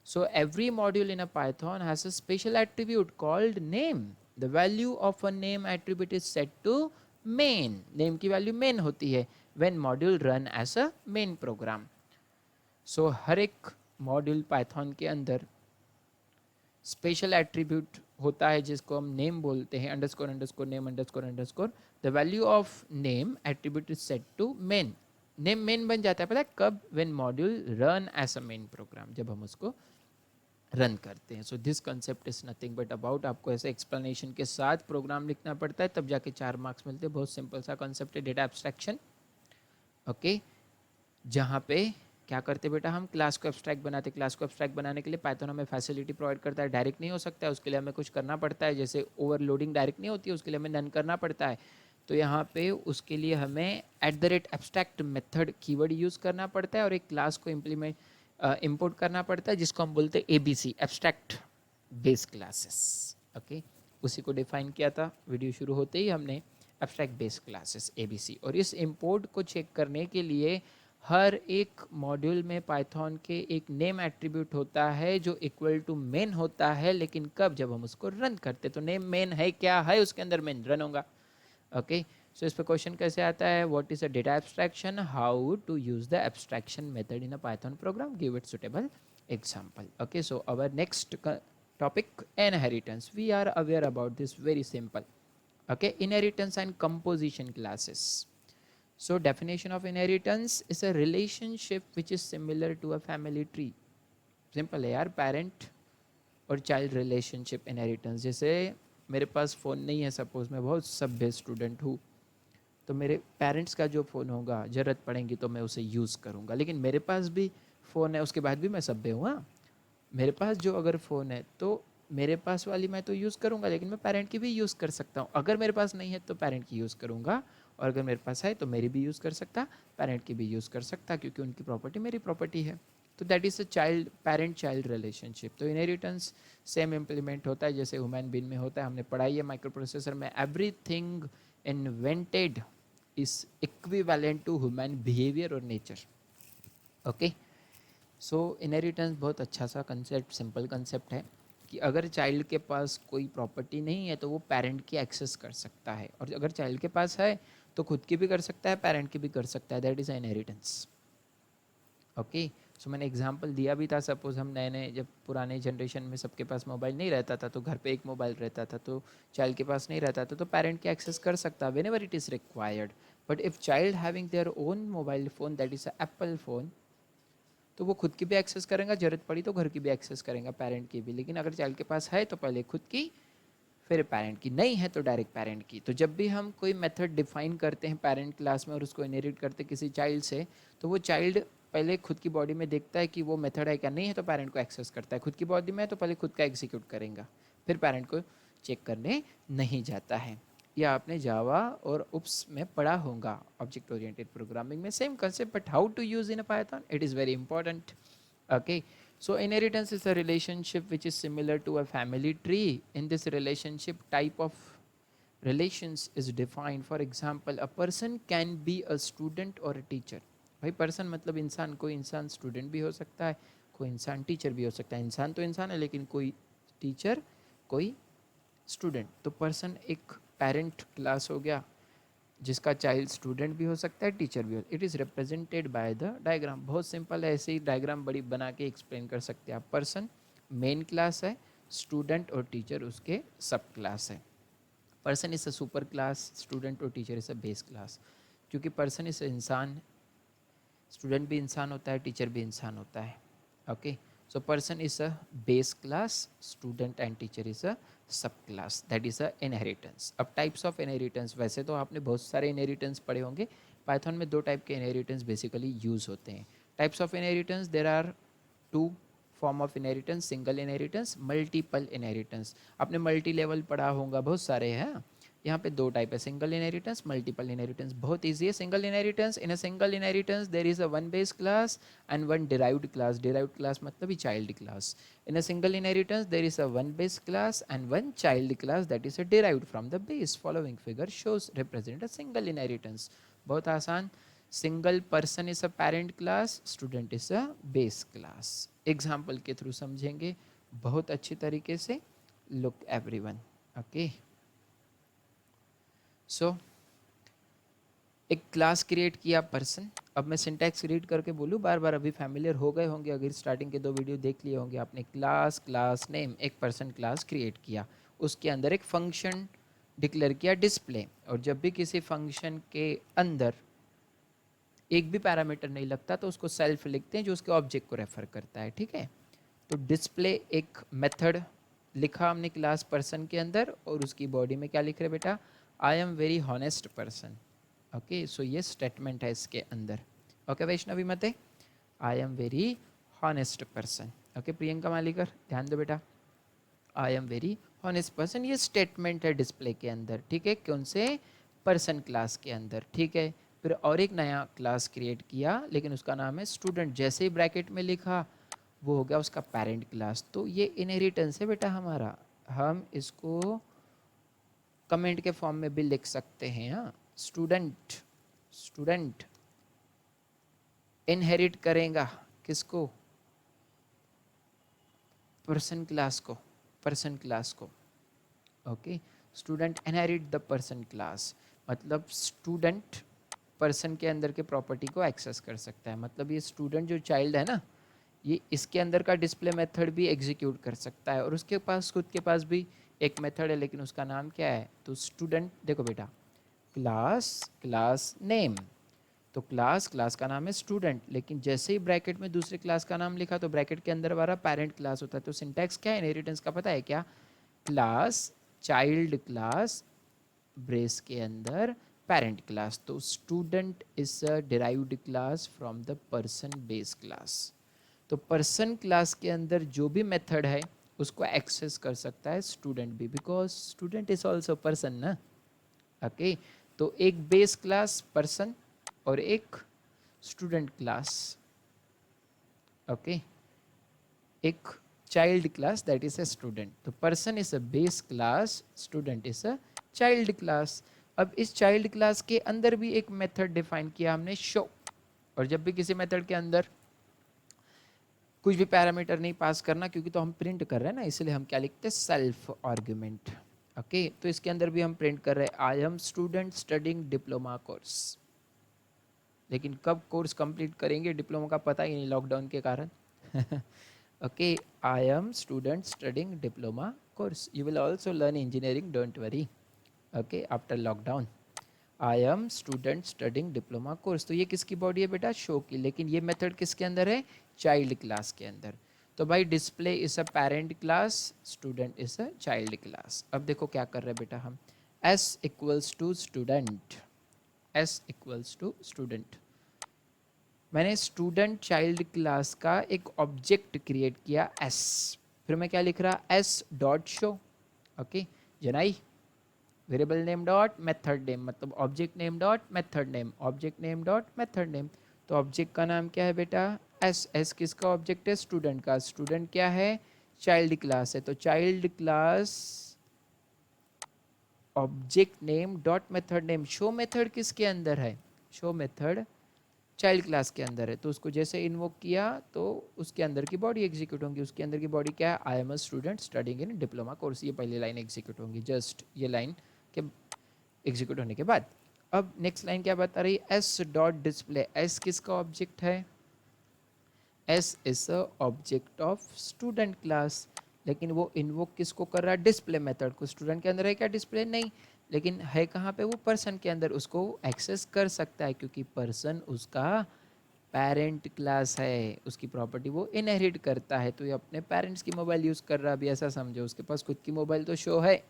So every module in a Python has a special attribute called name. The value of a name attribute is set to main. Name की value main होती है when module run as a main program. So हर एक module Python के अंदर special attribute होता है जिसको हम नेम बोलते हैं, underscore underscore name underscore underscore. The value of name attribute is set to main. Name main बन जाता है पता है कब, when module run as a main program, जब हम उसको रन करते हैं। So this concept is nothing but about, आपको ऐसे एक्सप्लेनेशन के साथ प्रोग्राम लिखना पड़ता है तब जाके 4 मार्क्स मिलते हैं। बहुत सिंपल सा कंसेप्ट है डेटा एब्स्ट्रैक्शन। ओके, जहाँ पे क्या करते बेटा, हम क्लास को एब्स्ट्रैक्ट बनाते। क्लास को एब्स्ट्रैक्ट बनाने के लिए पाइथन हमें फैसिलिटी प्रोवाइड करता है। डायरेक्ट नहीं हो सकता है, उसके लिए हमें कुछ करना पड़ता है। जैसे ओवरलोडिंग डायरेक्ट नहीं होती है, उसके लिए हमें नन करना पड़ता है। तो यहाँ पे उसके लिए हमें @abstract मेथड कीवर्ड यूज़ करना पड़ता है और एक क्लास को इंपोर्ट करना पड़ता है जिसको हम बोलते हैं ABC, abstract base classes. Okay, उसी को डिफाइन किया था वीडियो शुरू होते ही हमने, एब्स्ट्रैक्ट बेस क्लासेस ABC। और इस इंपोर्ट को चेक करने के लिए हर एक मॉड्यूल में पाइथन के एक नेम एट्रीब्यूट होता है जो इक्वल टू मेन होता है, लेकिन कब, जब हम उसको रन करते। तो नेम मेन है क्या है, उसके अंदर मेन रन होगा। ओके, सो इस पर क्वेश्चन कैसे आता है, what is a data abstraction, how to use the abstraction method in a Python program, give it suitable example. Okay, so our next topic, inheritance. We are aware about this, very simple. Okay, inheritance and composition classes. So definition of inheritance is a relationship which is similar to a family tree. Simple है यार, parent और child relationship inheritance. जैसे मेरे पास phone नहीं है, suppose मैं बहुत सभ्य स्टूडेंट हूँ, तो मेरे पेरेंट्स का जो फ़ोन होगा ज़रूरत पड़ेगी तो मैं उसे यूज़ करूँगा, लेकिन मेरे पास भी फ़ोन है उसके बाद भी मैं सभ्य हूँ। हाँ, मेरे पास जो अगर फ़ोन है तो मेरे पास वाली मैं तो यूज़ करूँगा, लेकिन मैं पेरेंट की भी यूज़ कर सकता हूँ। अगर मेरे पास नहीं है तो पेरेंट की यूज़ करूँगा, और अगर मेरे पास है तो मेरी भी यूज़ कर सकता, पेरेंट की भी यूज़ कर सकता, क्योंकि उनकी प्रॉपर्टी मेरी प्रॉपर्टी है। तो that is a child parent child relationship. तो इनहेरिटेंस सेम इम्प्लीमेंट होता है जैसे ह्यूमन बीइंग में होता है। हमने पढ़ाई है माइक्रो प्रोसेसर में, everything invented is equivalent to human behaviour और नेचर। ओके, सो इनहेरिटेंस बहुत अच्छा सा कंसेप्ट, सिंपल कंसेप्ट है कि अगर चाइल्ड के पास कोई प्रॉपर्टी नहीं है तो वो पेरेंट की एक्सेस कर सकता है, और अगर चाइल्ड के पास है तो खुद की भी कर सकता है, पेरेंट की भी कर सकता है। That is inheritance. ओके, सो मैंने एग्जांपल दिया भी था। सपोज हम नए नए, जब पुराने जनरेशन में सबके पास मोबाइल नहीं रहता था तो घर पे एक मोबाइल रहता था, तो चाइल्ड के पास नहीं रहता था तो पेरेंट की एक्सेस कर सकता when ever it is required. But if child having their own mobile phone, that is a Apple phone, तो वो खुद की भी एक्सेस करेगा, जरूरत पड़ी तो घर की भी एक्सेस करेगा, पेरेंट की भी। लेकिन अगर चाइल्ड के पास है तो पहले खुद की फिर पेरेंट की, नहीं है तो डायरेक्ट पेरेंट की। तो जब भी हम कोई मेथड डिफाइन करते हैं पेरेंट क्लास में और उसको इनहेरिट करते किसी चाइल्ड से, तो वो चाइल्ड पहले खुद की बॉडी में देखता है कि वो मेथड है क्या, नहीं है तो पेरेंट को एक्सेस करता है। खुद की बॉडी में है तो पहले खुद का एग्जीक्यूट करेगा, फिर पेरेंट को चेक करने नहीं जाता है। या आपने जावा और उप्स में पढ़ा होगा, ऑब्जेक्ट ओरिएंटेड प्रोग्रामिंग में same concept, but how to use in a Python, it is very important. Okay, so inheritance is a relationship which is similar to a family tree. In this relationship, type of relations is defined. For example, a person can be a student or a teacher. भाई person मतलब इंसान, कोई इंसान student भी हो सकता है, कोई इंसान टीचर भी हो सकता है। इंसान तो इंसान है, लेकिन कोई टीचर कोई स्टूडेंट। तो पर्सन एक पेरेंट क्लास हो गया जिसका चाइल्ड स्टूडेंट भी हो सकता है, टीचर भी हो। It is represented by the diagram. बहुत सिंपल है, ऐसे ही डायग्राम बड़ी बना के एक्सप्लेन कर सकते हैं आप। पर्सन मेन क्लास है, स्टूडेंट और टीचर उसके सब क्लास है। Person is a super class, student और teacher is a base class. क्योंकि पर्सन इस इंसान, स्टूडेंट भी इंसान होता है, टीचर भी इंसान होता है. Okay, so person is a base class, student and teacher is a sub class, that is a inheritance. अब टाइप्स ऑफ इनहेरिटेंस, वैसे तो आपने बहुत सारे इनहेरिटेंस पढ़े होंगे. पाइथन में 2 टाइप के इनहेरिटेंस बेसिकली यूज होते हैं. Types of inheritance, there are 2 form of inheritance, single inheritance, multiple inheritance. आपने मल्टी लेवल पढ़ा होगा, बहुत सारे हैं. यहाँ पे 2 टाइप है, सिंगल इनहेरिटेंस, मल्टीपल इनहेरिटेंस. बहुत ईजी है. Single inheritance, in a single inheritance there is a one base class and one derived class. Derived class मतलब ही child class. In a single inheritance, there is a one base class and one child class that is derived from the base. Following figure shows represent a single inheritance. बहुत आसान. Single person is a parent class, student is a base class. Example के through समझेंगे बहुत अच्छी तरीके से. Look everyone. Okay. So एक class create किया पर्सन. अब मैं सिंटैक्स रीड करके बोलूँ बार बार, अभी फैमिलियर हो गए होंगे, अगर स्टार्टिंग के 2 वीडियो देख लिए होंगे आपने. क्लास, क्लास नेम, एक पर्सन क्लास क्रिएट किया, उसके अंदर एक फंक्शन डिक्लेयर किया डिस्प्ले. और जब भी किसी फंक्शन के अंदर एक भी पैरामीटर नहीं लगता तो उसको सेल्फ लिखते हैं, जो उसके ऑब्जेक्ट को रेफर करता है. ठीक है, तो डिस्प्ले एक मेथड लिखा हमने क्लास पर्सन के अंदर, और उसकी बॉडी में क्या लिख रहे बेटा, I am very honest person. Okay, so ये स्टेटमेंट है इसके अंदर. Okay Vaishnavi Mate, I am very honest person. Okay Priyanka Malikar, ध्यान दो बेटा, I am very honest person, ये स्टेटमेंट है डिस्प्ले के अंदर. ठीक है, कौन से, पर्सन क्लास के अंदर. ठीक है, फिर और एक नया क्लास क्रिएट किया, लेकिन उसका नाम है स्टूडेंट. जैसे ही ब्रैकेट में लिखा वो हो गया उसका पेरेंट क्लास. तो ये इनहेरिटेंस है बेटा हमारा. हम इसको कमेंट के फॉर्म में भी लिख सकते हैं. हाँ, स्टूडेंट, स्टूडेंट इनहेरिट करेगा किसको, पर्सन क्लास को, पर्सन क्लास को. Okay, student inherit the person class, मतलब स्टूडेंट पर्सन के अंदर के प्रॉपर्टी को एक्सेस कर सकता है. मतलब ये स्टूडेंट जो चाइल्ड है ना, ये इसके अंदर का डिस्प्ले मेथड भी एग्जीक्यूट कर सकता है. और उसके पास खुद के पास भी एक मेथड है, लेकिन उसका नाम क्या है, तो स्टूडेंट, देखो बेटा, क्लास, क्लास नेम. तो क्लास, क्लास का नाम है स्टूडेंट, लेकिन जैसे ही ब्रैकेट में दूसरे क्लास का नाम लिखा तो ब्रैकेट के अंदर वाला पेरेंट क्लास होता है. तो सिंटैक्स क्या है इनहेरिटेंस का पता है क्या, क्लास, चाइल्ड क्लास, ब्रेस के अंदर पेरेंट क्लास. तो student is a derived class from the person base class. तो पर्सन क्लास के अंदर जो भी मेथड है उसको एक्सेस कर सकता है स्टूडेंट भी, because student is also person ना. ओके, तो एक बेस क्लास पर्सन और एक स्टूडेंट क्लास. ओके, एक child class that is a student. तो person is a base class, student is a child class. अब इस चाइल्ड क्लास के अंदर भी एक मेथड डिफाइन किया हमने, शो. और जब भी किसी मेथड के अंदर कुछ भी पैरामीटर नहीं पास करना, क्योंकि तो हम प्रिंट कर रहे हैं ना, इसलिए हम क्या लिखते हैं, सेल्फ आर्ग्यूमेंट. ओके, तो इसके अंदर भी हम प्रिंट कर रहे हैं आई am student studying diploma course. लेकिन कब कोर्स कंप्लीट करेंगे डिप्लोमा का पता ही नहीं लॉकडाउन के कारण. Okay, I am student studying diploma course. You will also learn engineering, don't worry. Okay, after lockdown I am student studying diploma course. तो ये किसकी बॉडी है बेटा, शो की. लेकिन ये मेथड किसके अंदर है, चाइल्ड क्लास के अंदर. तो भाई display is a parent class, student is a child class. अब देखो क्या कर रहे हैं बेटा हम, s equals to student, s equals to student. मैंने स्टूडेंट चाइल्ड क्लास का एक ऑब्जेक्ट क्रिएट किया s. फिर मैं क्या लिख रहा, s dot show. Okay, Janai, variable name dot method name, मतलब object name dot method name, object name dot method name. तो ऑब्जेक्ट का नाम क्या है बेटा, एस. एस किसका ऑब्जेक्ट है, स्टूडेंट का. स्टूडेंट क्या है, चाइल्ड क्लास है. तो child class object name dot method name. Show method किसके अंदर है, शो मेथड चाइल्ड क्लास के अंदर है. तो उसको जैसे इन्वोक किया तो उसके अंदर की बॉडी एग्जीक्यूट होंगी. उसके अंदर की बॉडी क्या है, I am a student studying in diploma course. ये पहली लाइन एग्जीक्यूट होंगी, जस्ट ये लाइन के एग्जीक्यूट होने के बाद. अब नेक्स्ट लाइन क्या बता रही है, एस डॉट डिस्प्ले. एस किसका ऑब्जेक्ट है, S is a object of student class. लेकिन वो इन्वोक किसको कर रहा है, डिस्प्ले मेथड को. स्टूडेंट के अंदर है क्या डिस्प्ले, नहीं. लेकिन है कहाँ पे, वो पर्सन के अंदर उसको एक्सेस कर सकता है क्योंकि पर्सन उसका पेरेंट क्लास है, उसकी प्रॉपर्टी वो इनहेरिट करता है। तो ये अपने पेरेंट्स की मोबाइल यूज़ कर रहा है, अभी ऐसा समझो उसके पास खुद की मोबाइल तो शो है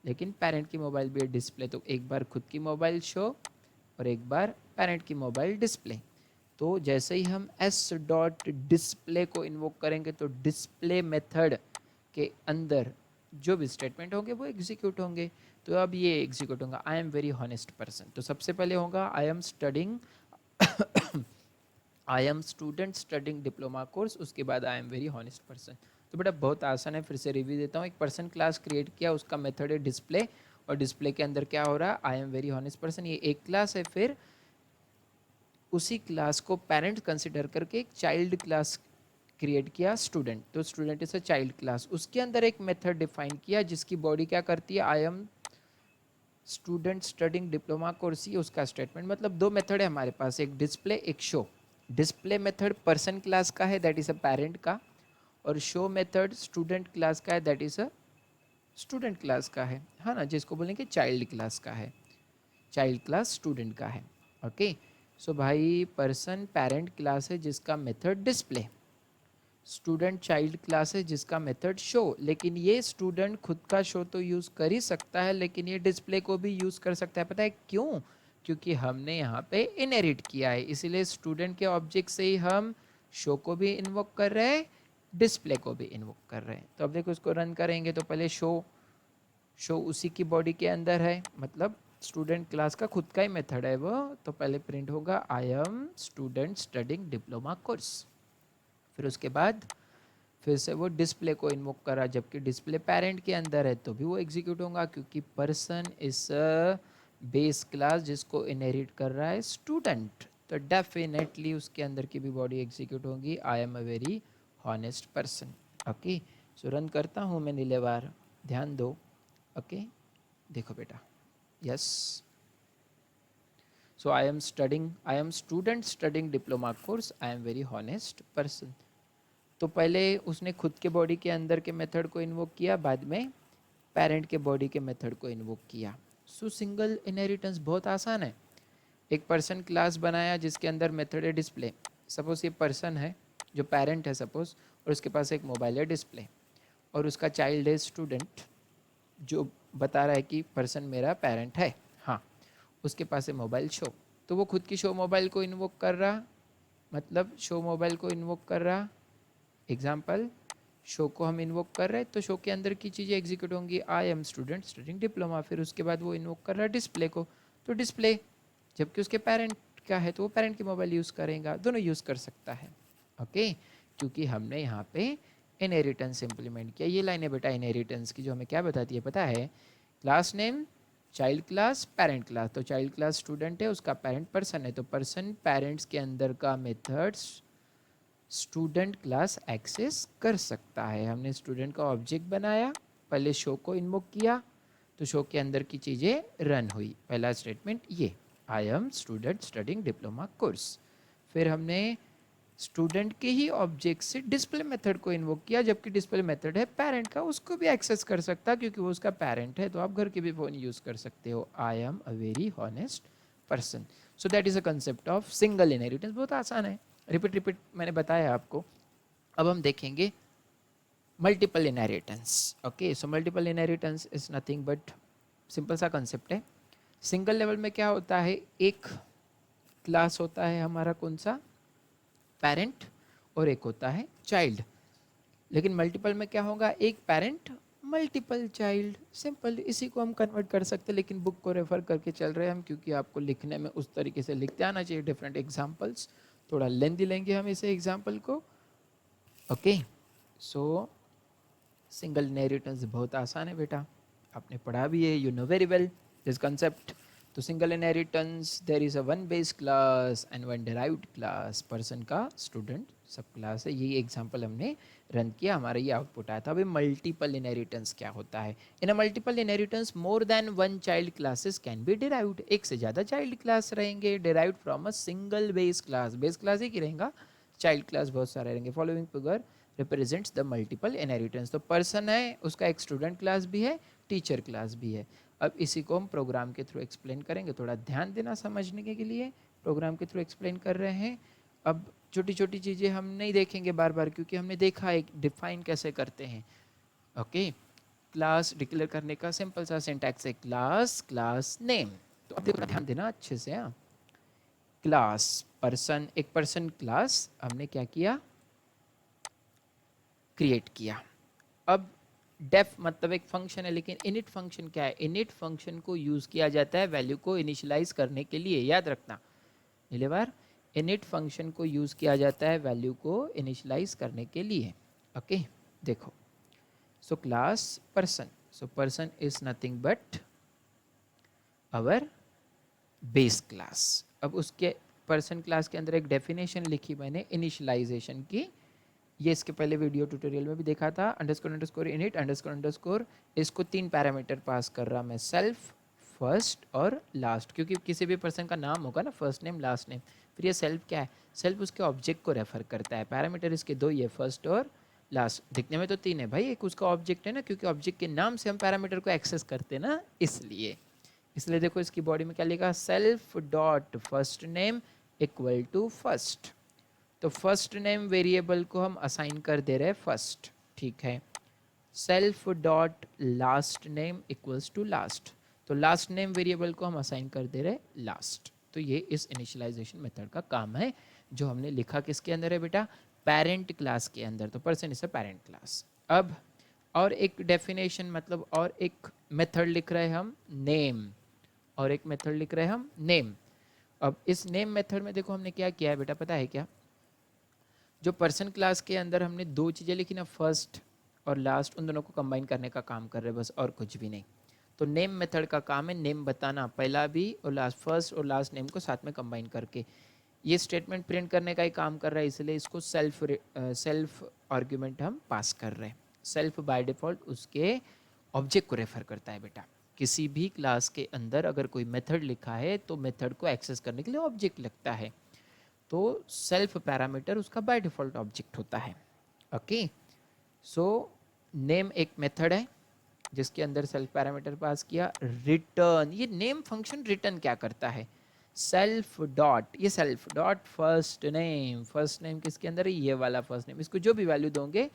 लेकिन पेरेंट की मोबाइल भी है डिस्प्ले। तो एक बार खुद की मोबाइल शो और एक बार पेरेंट की मोबाइल डिस्प्ले। तो जैसे ही हम एस डॉट डिस्प्ले को इन्वोक करेंगे तो डिस्प्ले मेथड के अंदर जो भी स्टेटमेंट होंगे वो एग्जीक्यूट होंगे। तो अब ये एग्जीक्यूट होगा आई एम वेरी हॉनेस्ट पर्सन। तो सबसे पहले होगा I am studying I am student studying diploma course, उसके बाद आई एम वेरी हॉनेस्ट पर्सन। तो बेटा बहुत आसान है, फिर से रिव्यू देता हूँ। एक पर्सन क्लास क्रिएट किया, उसका मेथड है डिस्प्ले और डिस्प्ले के अंदर क्या हो रहा है, I am very honest person, ये एक क्लास है। फिर उसी क्लास को पेरेंट कंसिडर करके एक चाइल्ड क्लास क्रिएट किया स्टूडेंट, तो student is a child class. उसके अंदर एक मेथड डिफाइन किया जिसकी बॉडी क्या करती है, I am student studying diploma course, ही उसका स्टेटमेंट। मतलब दो मेथड है हमारे पास, एक डिस्प्ले एक show. Display method person class का है, दैट इज अ पेरेंट का, और शो मेथड स्टूडेंट क्लास का है, that is a student class का है ना, जिसको बोलेंगे चाइल्ड क्लास का है, चाइल्ड क्लास स्टूडेंट का है। ओके, सो भाई पर्सन पेरेंट क्लास है जिसका method display, student child class है जिसका मेथड शो। लेकिन ये स्टूडेंट खुद का शो तो यूज़ कर ही सकता है लेकिन ये डिस्प्ले को भी यूज़ कर सकता है। पता है क्यों? क्योंकि हमने यहाँ पे इनहेरिट किया है, इसीलिए स्टूडेंट के ऑब्जेक्ट से ही हम शो को भी इन्वोक कर रहे हैं, डिस्प्ले को भी इन्वोक कर रहे हैं। तो अब देखो इसको रन करेंगे तो पहले शो उसी की बॉडी के अंदर है, मतलब स्टूडेंट क्लास का खुद का ही मेथड है वो। तो पहले प्रिंट होगा आई am student studying diploma course. फिर उसके बाद फिर से वो डिस्प्ले को इन्वोक करा, जबकि डिस्प्ले पेरेंट के अंदर है तो भी वो एग्जीक्यूट होगा क्योंकि पर्सन इज बेस क्लास जिसको इनहेरिट कर रहा है स्टूडेंट। तो डेफिनेटली उसके अंदर की भी बॉडी एग्जीक्यूट होगी, I am a very honest person. Okay, so run करता हूँ मैं नीले बार, ध्यान दो। ओके, देखो बेटा, yes, so I am student studying diploma course, I am very honest person. तो पहले उसने खुद के बॉडी के अंदर के मेथड को इन्वोक किया, बाद में पेरेंट के बॉडी के मेथड को इन्वोक किया। सो सिंगल इनहेरिटेंस बहुत आसान है। एक पर्सन क्लास बनाया जिसके अंदर मेथड है डिस्प्ले, सपोज ये पर्सन है जो पेरेंट है सपोज, और उसके पास एक मोबाइल है डिस्प्ले, और उसका चाइल्ड है स्टूडेंट जो बता रहा है कि पर्सन मेरा पेरेंट है। हाँ, उसके पास है मोबाइल शो, तो वो खुद की शो मोबाइल को इन्वोक कर रहा, मतलब शो मोबाइल को इन्वोक कर रहा। एग्जाम्पल, शो को हम इन्वोक कर रहे हैं तो शो के अंदर की चीज़ें एग्जीक्यूट होंगी, आई एम स्टूडेंट स्टडिंग डिप्लोमा। फिर उसके बाद वो इन्वोक कर रहा है डिस्प्ले को, तो डिस्प्ले, जबकि उसके पेरेंट का है तो वो पेरेंट की मोबाइल यूज़ करेगा, दोनों यूज़ कर सकता है। ओके, क्योंकि हमने यहाँ पे इनहेरिटेंस इम्प्लीमेंट किया। ये लाइन है बेटा इनहेरिटेंस की जो हमें क्या बताती है पता है, class name child class parent class, तो चाइल्ड क्लास स्टूडेंट है, उसका पेरेंट पर्सन है, तो पर्सन पेरेंट्स के अंदर का मेथड्स स्टूडेंट क्लास एक्सेस कर सकता है। हमने स्टूडेंट का ऑब्जेक्ट बनाया, पहले शो को इन्वोक किया तो शो के अंदर की चीज़ें रन हुई। पहला स्टेटमेंट ये, आई am student studying diploma course. फिर हमने स्टूडेंट के ही ऑब्जेक्ट से डिस्प्ले मेथड को इन्वोक किया, जबकि डिस्प्ले मेथड है पेरेंट का, उसको भी एक्सेस कर सकता क्योंकि वो उसका पेरेंट है, तो आप घर के भी फ़ोन यूज़ कर सकते हो। I am a very honest person. So that is a concept of single inheritance, बहुत आसान है, रिपीट रिपीट मैंने बताया आपको। अब हम देखेंगे multiple inheritance. Okay, so multiple inheritance is nothing but simple सा कंसेप्ट है। सिंगल लेवल में क्या होता है, एक क्लास होता है हमारा कौन सा, पेरेंट, और एक होता है चाइल्ड। लेकिन मल्टीपल में क्या होगा, एक पेरेंट मल्टीपल चाइल्ड, सिंपल, इसी को हम कन्वर्ट कर सकते हैं। लेकिन बुक को रेफर करके चल रहे हैं हम क्योंकि आपको लिखने में उस तरीके से लिखते आना चाहिए, डिफरेंट एग्जाम्पल्स, थोड़ा लेंथी लेंगे हम इसे एग्जाम्पल को। ओके, सो सिंगल इनहेरिटेंस बहुत आसान है बेटा, आपने पढ़ा भी है, you know very well this concept. तो single inheritance, there is a one base class and one derived class, person का स्टूडेंट सब क्लास है। यही एग्जांपल हमने रन किया, हमारा ये आउटपुट आया था। अभी मल्टीपल इनहेरिटेंस क्या होता है, in a multiple inheritance more than one child classes can be derived, एक से ज़्यादा चाइल्ड क्लास रहेंगे derived from a single base class एक ही रहेगा, चाइल्ड क्लास बहुत सारे रहेंगे। Following figure represents the multiple inheritance. तो पर्सन है, उसका एक स्टूडेंट क्लास भी है, टीचर क्लास भी है। अब इसी को हम प्रोग्राम के थ्रू एक्सप्लेन करेंगे, थोड़ा ध्यान देना समझने के लिए, प्रोग्राम के थ्रू एक्सप्लेन कर रहे हैं। अब छोटी छोटी चीज़ें हम नहीं देखेंगे बार बार, क्योंकि हमने देखा है डिफाइन कैसे करते हैं। ओके, क्लास डिक्लेयर करने का सिंपल सा सिंटैक्स है क्लास क्लास नेम। तो अब देखो ध्यान देना अच्छे से। हाँ, क्लास पर्सन, एक पर्सन क्लास हमने क्या किया, क्रिएट किया। अब डेफ मतलब एक फंक्शन है, लेकिन इनिट फंक्शन क्या है, इनिट फंक्शन को यूज किया जाता है वैल्यू को इनिशियलाइज करने के लिए, याद रखना। पहले बार, इनिट फंक्शन को यूज किया जाता है वैल्यू को इनिशियलाइज करने के लिए। ओके, देखो, so class person, so person is nothing but our base class. अब उसके पर्सन क्लास के अंदर एक डेफिनेशन लिखी मैंने इनिशियलाइजेशन की, ये इसके पहले वीडियो ट्यूटोरियल में भी देखा था। Underscore underscore init underscore underscore, इसको 3 पैरामीटर पास कर रहा मैं, सेल्फ, फर्स्ट और लास्ट, क्योंकि किसी भी पर्सन का नाम होगा ना, फर्स्ट नेम लास्ट नेम। फिर ये सेल्फ क्या है, सेल्फ उसके ऑब्जेक्ट को रेफर करता है। पैरामीटर इसके 2 ये फर्स्ट और लास्ट, दिखने में तो 3 है भाई, एक उसका ऑब्जेक्ट है ना, क्योंकि ऑब्जेक्ट के नाम से हम पैरामीटर को एक्सेस करते हैं ना, इसलिए। इसलिए देखो इसकी बॉडी में क्या लिखा, self dot first name equal to first. तो फर्स्ट नेम वेरिएबल को हम असाइन कर दे रहे हैं फर्स्ट, ठीक है। Self dot last name equals to last, तो लास्ट नेम वेरिएबल को हम असाइन कर दे रहे हैं लास्ट। तो ये इस इनिशियलाइजेशन मेथड का काम है, जो हमने लिखा किसके अंदर है बेटा, पेरेंट क्लास के अंदर। तो person is a parent class. अब और एक डेफिनेशन, मतलब और एक मेथड लिख रहे हैं हम, नेम, और एक मेथड लिख रहे हैं हम नेम। अब इस नेम मेथड में देखो हमने क्या किया है बेटा, पता है क्या, जो पर्सन क्लास के अंदर हमने 2 चीज़ें लिखी ना, फर्स्ट और लास्ट, उन दोनों को कंबाइन करने का काम कर रहे हैं बस, और कुछ भी नहीं। तो नेम मेथड का काम है नेम बताना, पहला भी और लास्ट, फर्स्ट और लास्ट नेम को साथ में कंबाइन करके ये स्टेटमेंट प्रिंट करने का ही काम कर रहा है, इसलिए इसको सेल्फ आर्ग्यूमेंट हम पास कर रहे हैं। सेल्फ बाय डिफॉल्ट उसके ऑब्जेक्ट को रेफर करता है बेटा। किसी भी क्लास के अंदर अगर कोई मेथड लिखा है तो मेथड को एक्सेस करने के लिए ऑब्जेक्ट लगता है, तो सेल्फ पैरामीटर उसका बाय डिफॉल्ट ऑब्जेक्ट होता है। ओके, सो नेम एक मेथड है जिसके अंदर सेल्फ पैरामीटर पास किया। रिटर्न, ये नेम फंक्शन रिटर्न क्या करता है, सेल्फ डॉट, ये self dot first name, first name किसके अंदर है, ये वाला फर्स्ट नेम, इसको जो भी वैल्यू दोगे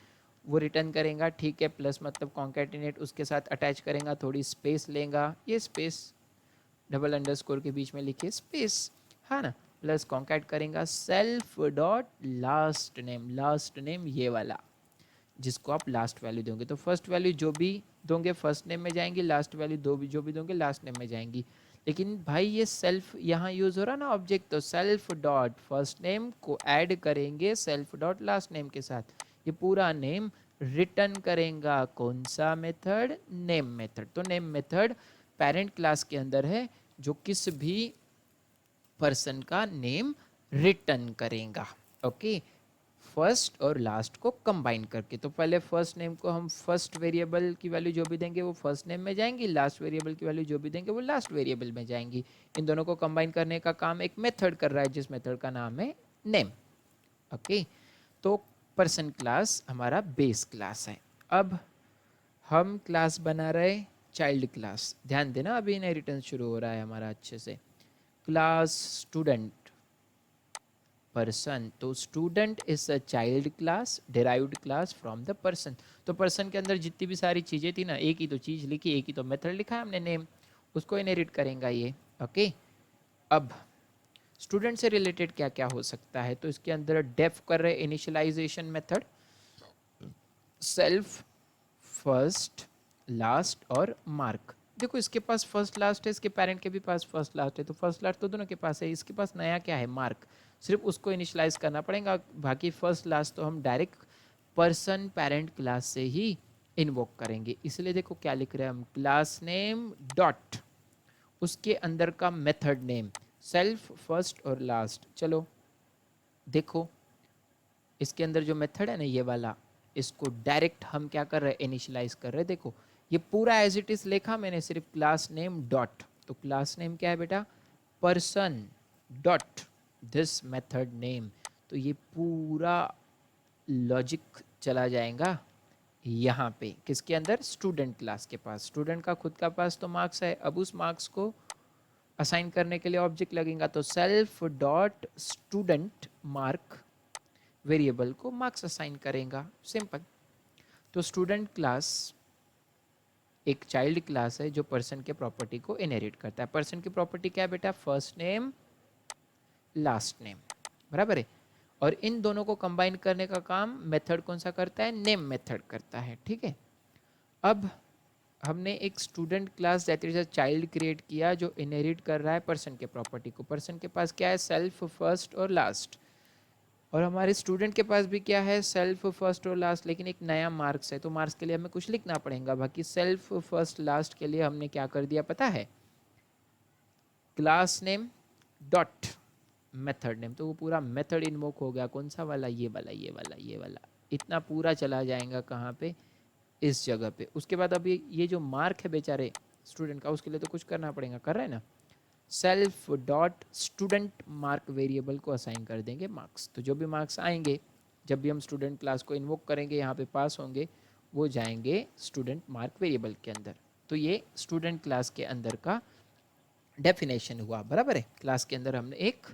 वो रिटर्न करेगा, ठीक है। प्लस मतलब कॉन्केटिनेट उसके साथ अटैच करेगा, थोड़ी स्पेस लेगा, ये स्पेस डबल अंडरस्कोर के बीच में लिखिए स्पेस, हाँ ना, प्लस कॉन्कैट करेगा self dot last name, last name ये वाला जिसको आप लास्ट वैल्यू दोगे, तो फर्स्ट वैल्यू जो भी दोगे फर्स्ट नेम में जाएंगी, लास्ट वैल्यू जो भी दोगे लास्ट नेम में जाएंगी। लेकिन भाई ये सेल्फ यहाँ यूज हो रहा ना ऑब्जेक्ट, तो सेल्फ डॉट फर्स्ट नेम को ऐड करेंगे सेल्फ डॉट लास्ट नेम के साथ, ये पूरा नेम रिटर्न करेगा। कौन सा मेथड, नेम मेथड। तो नेम मेथड पेरेंट क्लास के अंदर है, जो किस भी पर्सन का नेम रिटर्न करेगा। ओके, फर्स्ट और लास्ट को कंबाइन करके। तो पहले फर्स्ट नेम को हम फर्स्ट वेरिएबल की वैल्यू जो भी देंगे वो फर्स्ट नेम में जाएंगी, लास्ट वेरिएबल की वैल्यू जो भी देंगे वो लास्ट वेरिएबल में जाएंगी। इन दोनों को कंबाइन करने का काम एक मेथड कर रहा है, जिस मेथड का नाम है नेम। ओके, तो पर्सन क्लास हमारा बेस क्लास है। अब हम क्लास बना रहे चाइल्ड क्लास, ध्यान देना, अभी इनहेरिटेंस शुरू हो रहा है हमारा अच्छे से। क्लास स्टूडेंट पर्सन, तो student is a child class derived class from the person. तो पर्सन के अंदर जितनी भी सारी चीज़ें थी ना, एक ही तो चीज़ लिखी, एक ही तो मेथड लिखा है हमने नेम, उसको इनहेरिट करेगा ये। ओके, अब स्टूडेंट से रिलेटेड क्या क्या हो सकता है, तो इसके अंदर डेफ कर रहे initialization method, self, first, last और मार्क। देखो इसके पास फर्स्ट लास्ट है, इसके पेरेंट के भी पास फर्स्ट लास्ट है, तो फर्स्ट लास्ट तो दोनों के पास है। इसके पास नया क्या है, मार्क, सिर्फ उसको इनिशियलाइज करना पड़ेगा। बाकी फर्स्ट लास्ट तो हम डायरेक्ट पर्सन पेरेंट क्लास से ही इन्वोक करेंगे। इसलिए देखो क्या लिख रहे हैं हम, क्लास नेम डॉट उसके अंदर का मेथड नेम, सेल्फ, फर्स्ट और लास्ट। चलो देखो इसके अंदर जो मेथड है ना ये वाला, इसको डायरेक्ट हम क्या कर रहे हैं, इनिशियलाइज कर रहे हैं। देखो ये पूरा एज इट इज लिखा मैंने, सिर्फ क्लास नेम डॉट, तो क्लास नेम क्या है बेटा, person dot this method name. तो ये पूरा लॉजिक चला जाएगा यहाँ पे किसके अंदर, स्टूडेंट क्लास के पास। स्टूडेंट का खुद का पास तो मार्क्स है, अब उस मार्क्स को असाइन करने के लिए ऑब्जेक्ट लगेगा, तो self dot student mark variable को मार्क्स असाइन करेगा, सिंपल। तो स्टूडेंट क्लास एक चाइल्ड क्लास है जो पर्सन के प्रॉपर्टी को इनहेरिट करता है। पर्सन की प्रॉपर्टी क्या है बेटा, फर्स्ट नेम लास्ट नेम, बराबर है। और इन दोनों को कंबाइन करने का काम मेथड कौन सा करता है, नेम मेथड करता है, ठीक है। अब हमने एक student class that is a child create किया जो इनहेरिट कर रहा है पर्सन के प्रॉपर्टी को। पर्सन के पास क्या है, सेल्फ, फर्स्ट और लास्ट। और हमारे स्टूडेंट के पास भी क्या है, सेल्फ, फर्स्ट और लास्ट, लेकिन एक नया मार्क्स है, तो मार्क्स के लिए हमें कुछ लिखना पड़ेगा। बाकी सेल्फ, फर्स्ट, लास्ट के लिए हमने क्या कर दिया पता है, class name dot method name. तो वो पूरा मेथड इन्वोक हो गया, कौन सा वाला, ये वाला, ये वाला, ये वाला, इतना पूरा चला जाएगा कहाँ पे, इस जगह पे। उसके बाद अब ये जो मार्क है बेचारे स्टूडेंट का, उसके लिए तो कुछ करना पड़ेगा, कर रहे हैं ना, self dot student mark variable को असाइन कर देंगे मार्क्स। तो जो भी मार्क्स आएंगे जब भी हम स्टूडेंट क्लास को इन्वोक करेंगे, यहाँ पे पास होंगे, वो जाएंगे स्टूडेंट मार्क वेरिएबल के अंदर। तो ये स्टूडेंट क्लास के अंदर का डेफिनेशन हुआ, बराबर है। क्लास के अंदर हमने एक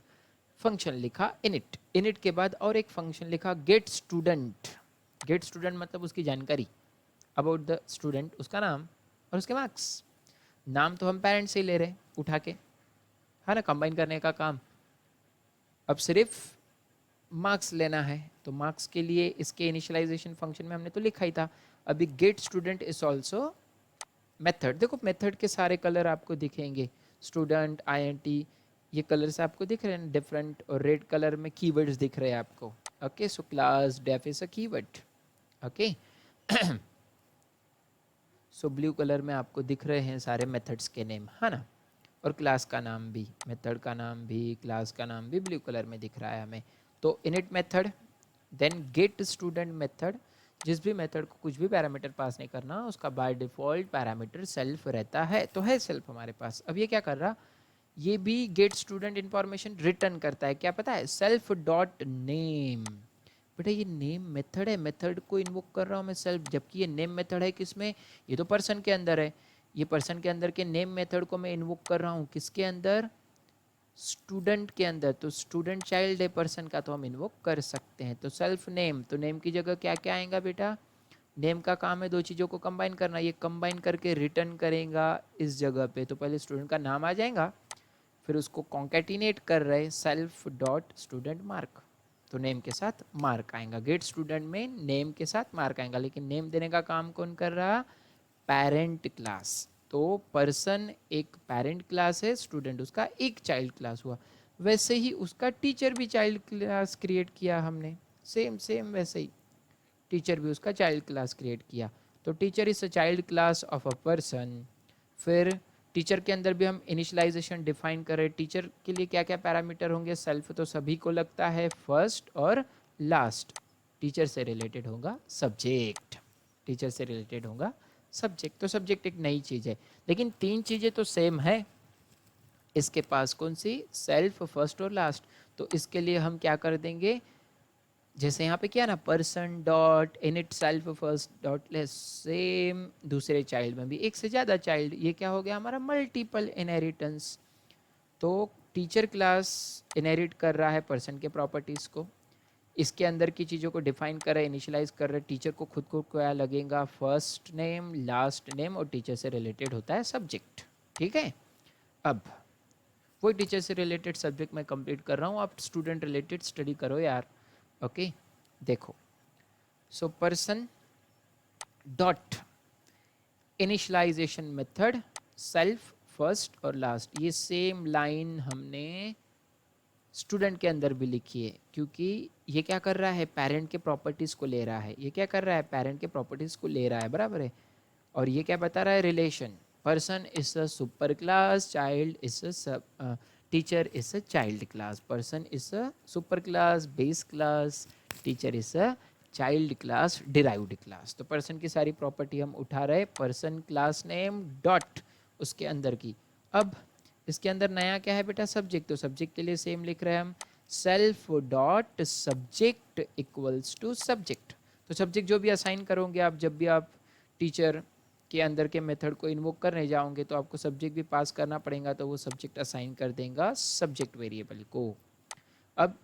फंक्शन लिखा इनिट, इनिट के बाद और एक फंक्शन लिखा गेट स्टूडेंट। गेट स्टूडेंट मतलब उसकी जानकारी अबाउट द स्टूडेंट, उसका नाम और उसके मार्क्स। नाम तो हम पेरेंट्स से ही ले रहे हैं उठा के, है ना, कंबाइन करने का काम। अब सिर्फ मार्क्स लेना है, तो मार्क्स के लिए इसके इनिशियलाइजेशन फंक्शन में हमने तो लिखा ही था। अभी get student is also method. देखो मेथड के सारे कलर आपको दिखेंगे, स्टूडेंट, INT, ये कलर्स आपको दिख रहे हैं डिफरेंट, और रेड कलर में कीवर्ड्स दिख रहे हैं आपको। Okay, so class def is a keyword, okay. So blue colour में आपको दिख रहे हैं सारे मेथड्स के नेम, है ना, और क्लास का नाम भी, मेथड का नाम भी, क्लास का नाम भी ब्लू कलर में दिख रहा है हमें। तो init method, then get student method. जिस भी मेथड को कुछ भी पैरामीटर पास नहीं करना, उसका बाय डिफॉल्ट पैरामीटर सेल्फ रहता है, तो है सेल्फ हमारे पास। अब ये क्या कर रहा, ये भी गेट स्टूडेंट इंफॉर्मेशन रिटर्न करता है, क्या पता है, सेल्फ डॉट नेम। बेटा ये नेम मेथड है, मेथड को इन्वोक कर रहा हूँ मैं सेल्फ, जबकि ये नेम मेथड है किसमें, ये तो पर्सन के अंदर है। ये पर्सन के अंदर के नेम मेथड को मैं इन्वोक कर रहा हूँ किसके अंदर, स्टूडेंट के अंदर। तो स्टूडेंट चाइल्ड है पर्सन का, तो हम इन्वोक कर सकते हैं। तो सेल्फ नेम, तो नेम की जगह क्या क्या आएगा बेटा, नेम का काम है दो चीज़ों को कंबाइन करना, ये कंबाइन करके रिटर्न करेगा इस जगह पे। तो पहले स्टूडेंट का नाम आ जाएगा, फिर उसको कॉन्केटिनेट कर रहे सेल्फ डॉट स्टूडेंट मार्क, तो नेम के साथ मार्क आएगा। गेट स्टूडेंट में नेम के साथ मार्क आएगा, लेकिन नेम देने का काम कौन कर रहा, पेरेंट क्लास। तो पर्सन एक पेरेंट क्लास है, स्टूडेंट उसका एक चाइल्ड क्लास हुआ। वैसे ही उसका टीचर भी चाइल्ड क्लास क्रिएट किया हमने, सेम सेम वैसे ही टीचर भी उसका चाइल्ड क्लास क्रिएट किया। तो teacher is a child class of a person. फिर टीचर के अंदर भी हम इनिशियलाइजेशन डिफाइन करें, टीचर के लिए क्या क्या पैरामीटर होंगे, सेल्फ तो सभी को लगता है, फर्स्ट और लास्ट। टीचर से रिलेटेड होगा सब्जेक्ट, टीचर से रिलेटेड होगा सब्जेक्ट। तो सब्जेक्ट एक नई चीज़ है, लेकिन तीन चीज़ें तो सेम है इसके पास, कौन सी, सेल्फ, फर्स्ट और लास्ट। तो इसके लिए हम क्या कर देंगे, जैसे यहाँ पे क्या ना, person dot init self first dot less, same दूसरे चाइल्ड में भी एक से ज़्यादा चाइल्ड, ये क्या हो गया हमारा मल्टीपल इनहेरिटेंस। तो टीचर क्लास इनहेरिट कर रहा है पर्सन के प्रॉपर्टीज़ को, इसके अंदर की चीज़ों को डिफाइन कर रहे, इनिशियलाइज कर रहे। टीचर को खुद को क्या लगेगा, फर्स्ट नेम, लास्ट नेम, और टीचर से रिलेटेड होता है सब्जेक्ट, ठीक है। अब वही टीचर से रिलेटेड सब्जेक्ट मैं कंप्लीट कर रहा हूँ, आप स्टूडेंट रिलेटेड स्टडी करो यार, ओके। देखो, so person dot initialization method, self, first और लास्ट, ये सेम लाइन हमने स्टूडेंट के अंदर भी लिखी है, क्योंकि ये क्या कर रहा है, पेरेंट के प्रॉपर्टीज़ को ले रहा है। ये क्या कर रहा है, पेरेंट के प्रॉपर्टीज़ को ले रहा है, बराबर है। और ये क्या बता रहा है, relation, person is a super class, child is a sub, teacher is a child class, person is a super class base class, teacher is a child class derived class. तो पर्सन की सारी प्रॉपर्टी हम उठा रहे, person class name dot उसके अंदर की। अब इसके अंदर नया क्या है बेटा, सब्जेक्ट। तो सब्जेक्ट के लिए सेम लिख रहे हैं हम, self dot subject equals to subject. तो सब्जेक्ट जो भी असाइन करोगे आप, जब भी आप टीचर के अंदर के मेथड को इन्वोक करने जाओगे तो आपको सब्जेक्ट भी पास करना पड़ेगा, तो वो सब्जेक्ट असाइन कर देगा सब्जेक्ट वेरिएबल को। अब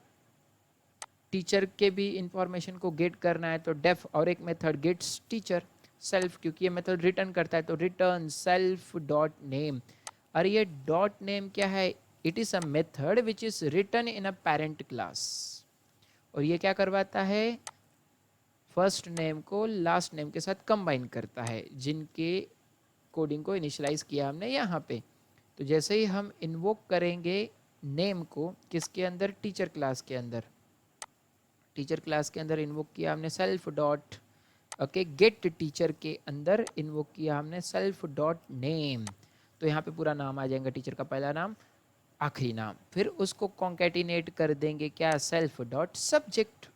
टीचर के भी इंफॉर्मेशन को गेट करना है तो डेफ और एक मेथड गेट्स टीचर सेल्फ, क्योंकि ये मेथड रिटर्न करता है तो रिटर्न सेल्फ डॉट नेम। और ये डॉट नेम क्या है? It is a method which is return in a parent class, और ये क्या करवाता है? फर्स्ट नेम को लास्ट नेम के साथ कंबाइन करता है, जिनके कोडिंग को इनिशियलाइज किया हमने यहाँ पे। तो जैसे ही हम इन्वोक करेंगे नेम को किसके अंदर? टीचर क्लास के अंदर। टीचर क्लास के अंदर इन्वोक किया हमने self dot, okay, get teacher के अंदर इन्वोक किया हमने सेल्फ डॉट नेम। तो यहाँ पे पूरा नाम आ जाएगा, टीचर का पहला नाम आखिरी नाम, फिर उसको कॉन्केटिनेट कर देंगे क्या? Self dot subject.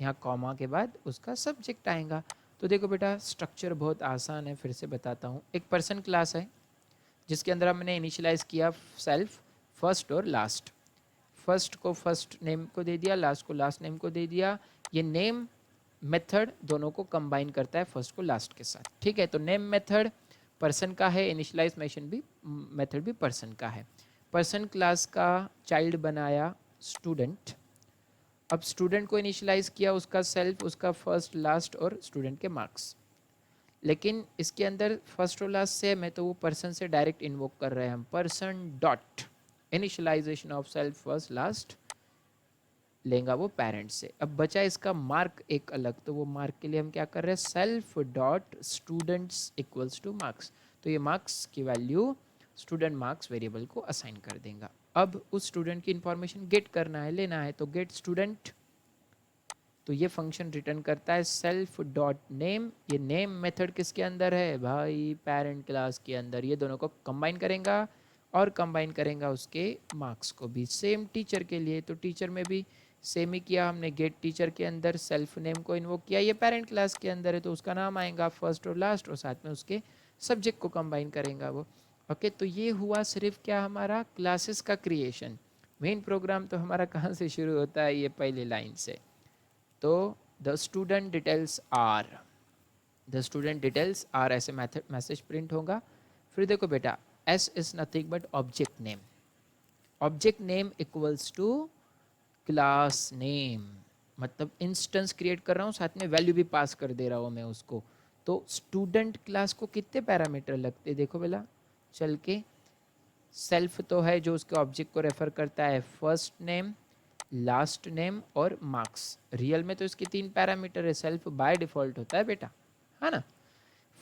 यहाँ कॉमा के बाद उसका सब्जेक्ट आएगा। तो देखो बेटा स्ट्रक्चर बहुत आसान है, फिर से बताता हूँ। एक पर्सन क्लास है जिसके अंदर हमने इनिशियलाइज किया सेल्फ फर्स्ट और लास्ट। फर्स्ट को फर्स्ट नेम को दे दिया, लास्ट को लास्ट नेम को दे दिया। ये नेम मेथड दोनों को कंबाइन करता है फर्स्ट को लास्ट के साथ, ठीक है। तो नेम मेथड पर्सन का है, इनिशियलाइज मेथड भी पर्सन का है। पर्सन क्लास का चाइल्ड बनाया स्टूडेंट। अब स्टूडेंट को इनिशियलाइज किया उसका सेल्फ, उसका फर्स्ट लास्ट और स्टूडेंट के मार्क्स। लेकिन इसके अंदर फर्स्ट और लास्ट सेम है तो वो पर्सन से डायरेक्ट इन्वोक कर रहे हैं हम, person dot initialization of self first last लेगा वो पेरेंट से। अब बचा इसका मार्क एक अलग, तो वो मार्क के लिए हम क्या कर रहे हैं? Self dot students equals two marks. तो ये मार्क्स की वैल्यू स्टूडेंट मार्क्स वेरिएबल को असाइन कर देगा। अब उस स्टूडेंट की इंफॉर्मेशन गेट करना है, लेना है, तो गेट स्टूडेंट। तो ये फंक्शन रिटर्न करता है सेल्फ डॉट नेम। ये नेम मेथड किसके अंदर है भाई? पेरेंट क्लास के अंदर। ये दोनों को कंबाइन करेगा और कंबाइन करेगा उसके मार्क्स को भी। सेम टीचर के लिए, तो टीचर में भी सेम ही किया हमने, गेट टीचर के अंदर सेल्फ नेम को इन्वोक किया। ये पेरेंट क्लास के अंदर है तो उसका नाम आएगा फर्स्ट और लास्ट, और साथ में उसके सब्जेक्ट को कंबाइन करेगा वो। ओके, तो ये हुआ सिर्फ क्या हमारा क्लासेस का क्रिएशन। मेन प्रोग्राम तो हमारा कहाँ से शुरू होता है? ये पहले लाइन से। तो the student details are, the student details are ऐसे मैसेज प्रिंट होगा। फिर देखो बेटा S is nothing but object name. Object name equals to class name, मतलब इंस्टेंस क्रिएट कर रहा हूँ, साथ में वैल्यू भी पास कर दे रहा हूँ मैं उसको। तो स्टूडेंट क्लास को कितने पैरामीटर लगते? देखो बेला चल के, सेल्फ तो है जो उसके ऑब्जेक्ट को रेफर करता है, फर्स्ट नेम, लास्ट नेम और मार्क्स। रियल में तो इसके 3 पैरामीटर है, सेल्फ बाय डिफॉल्ट होता है बेटा, है ना,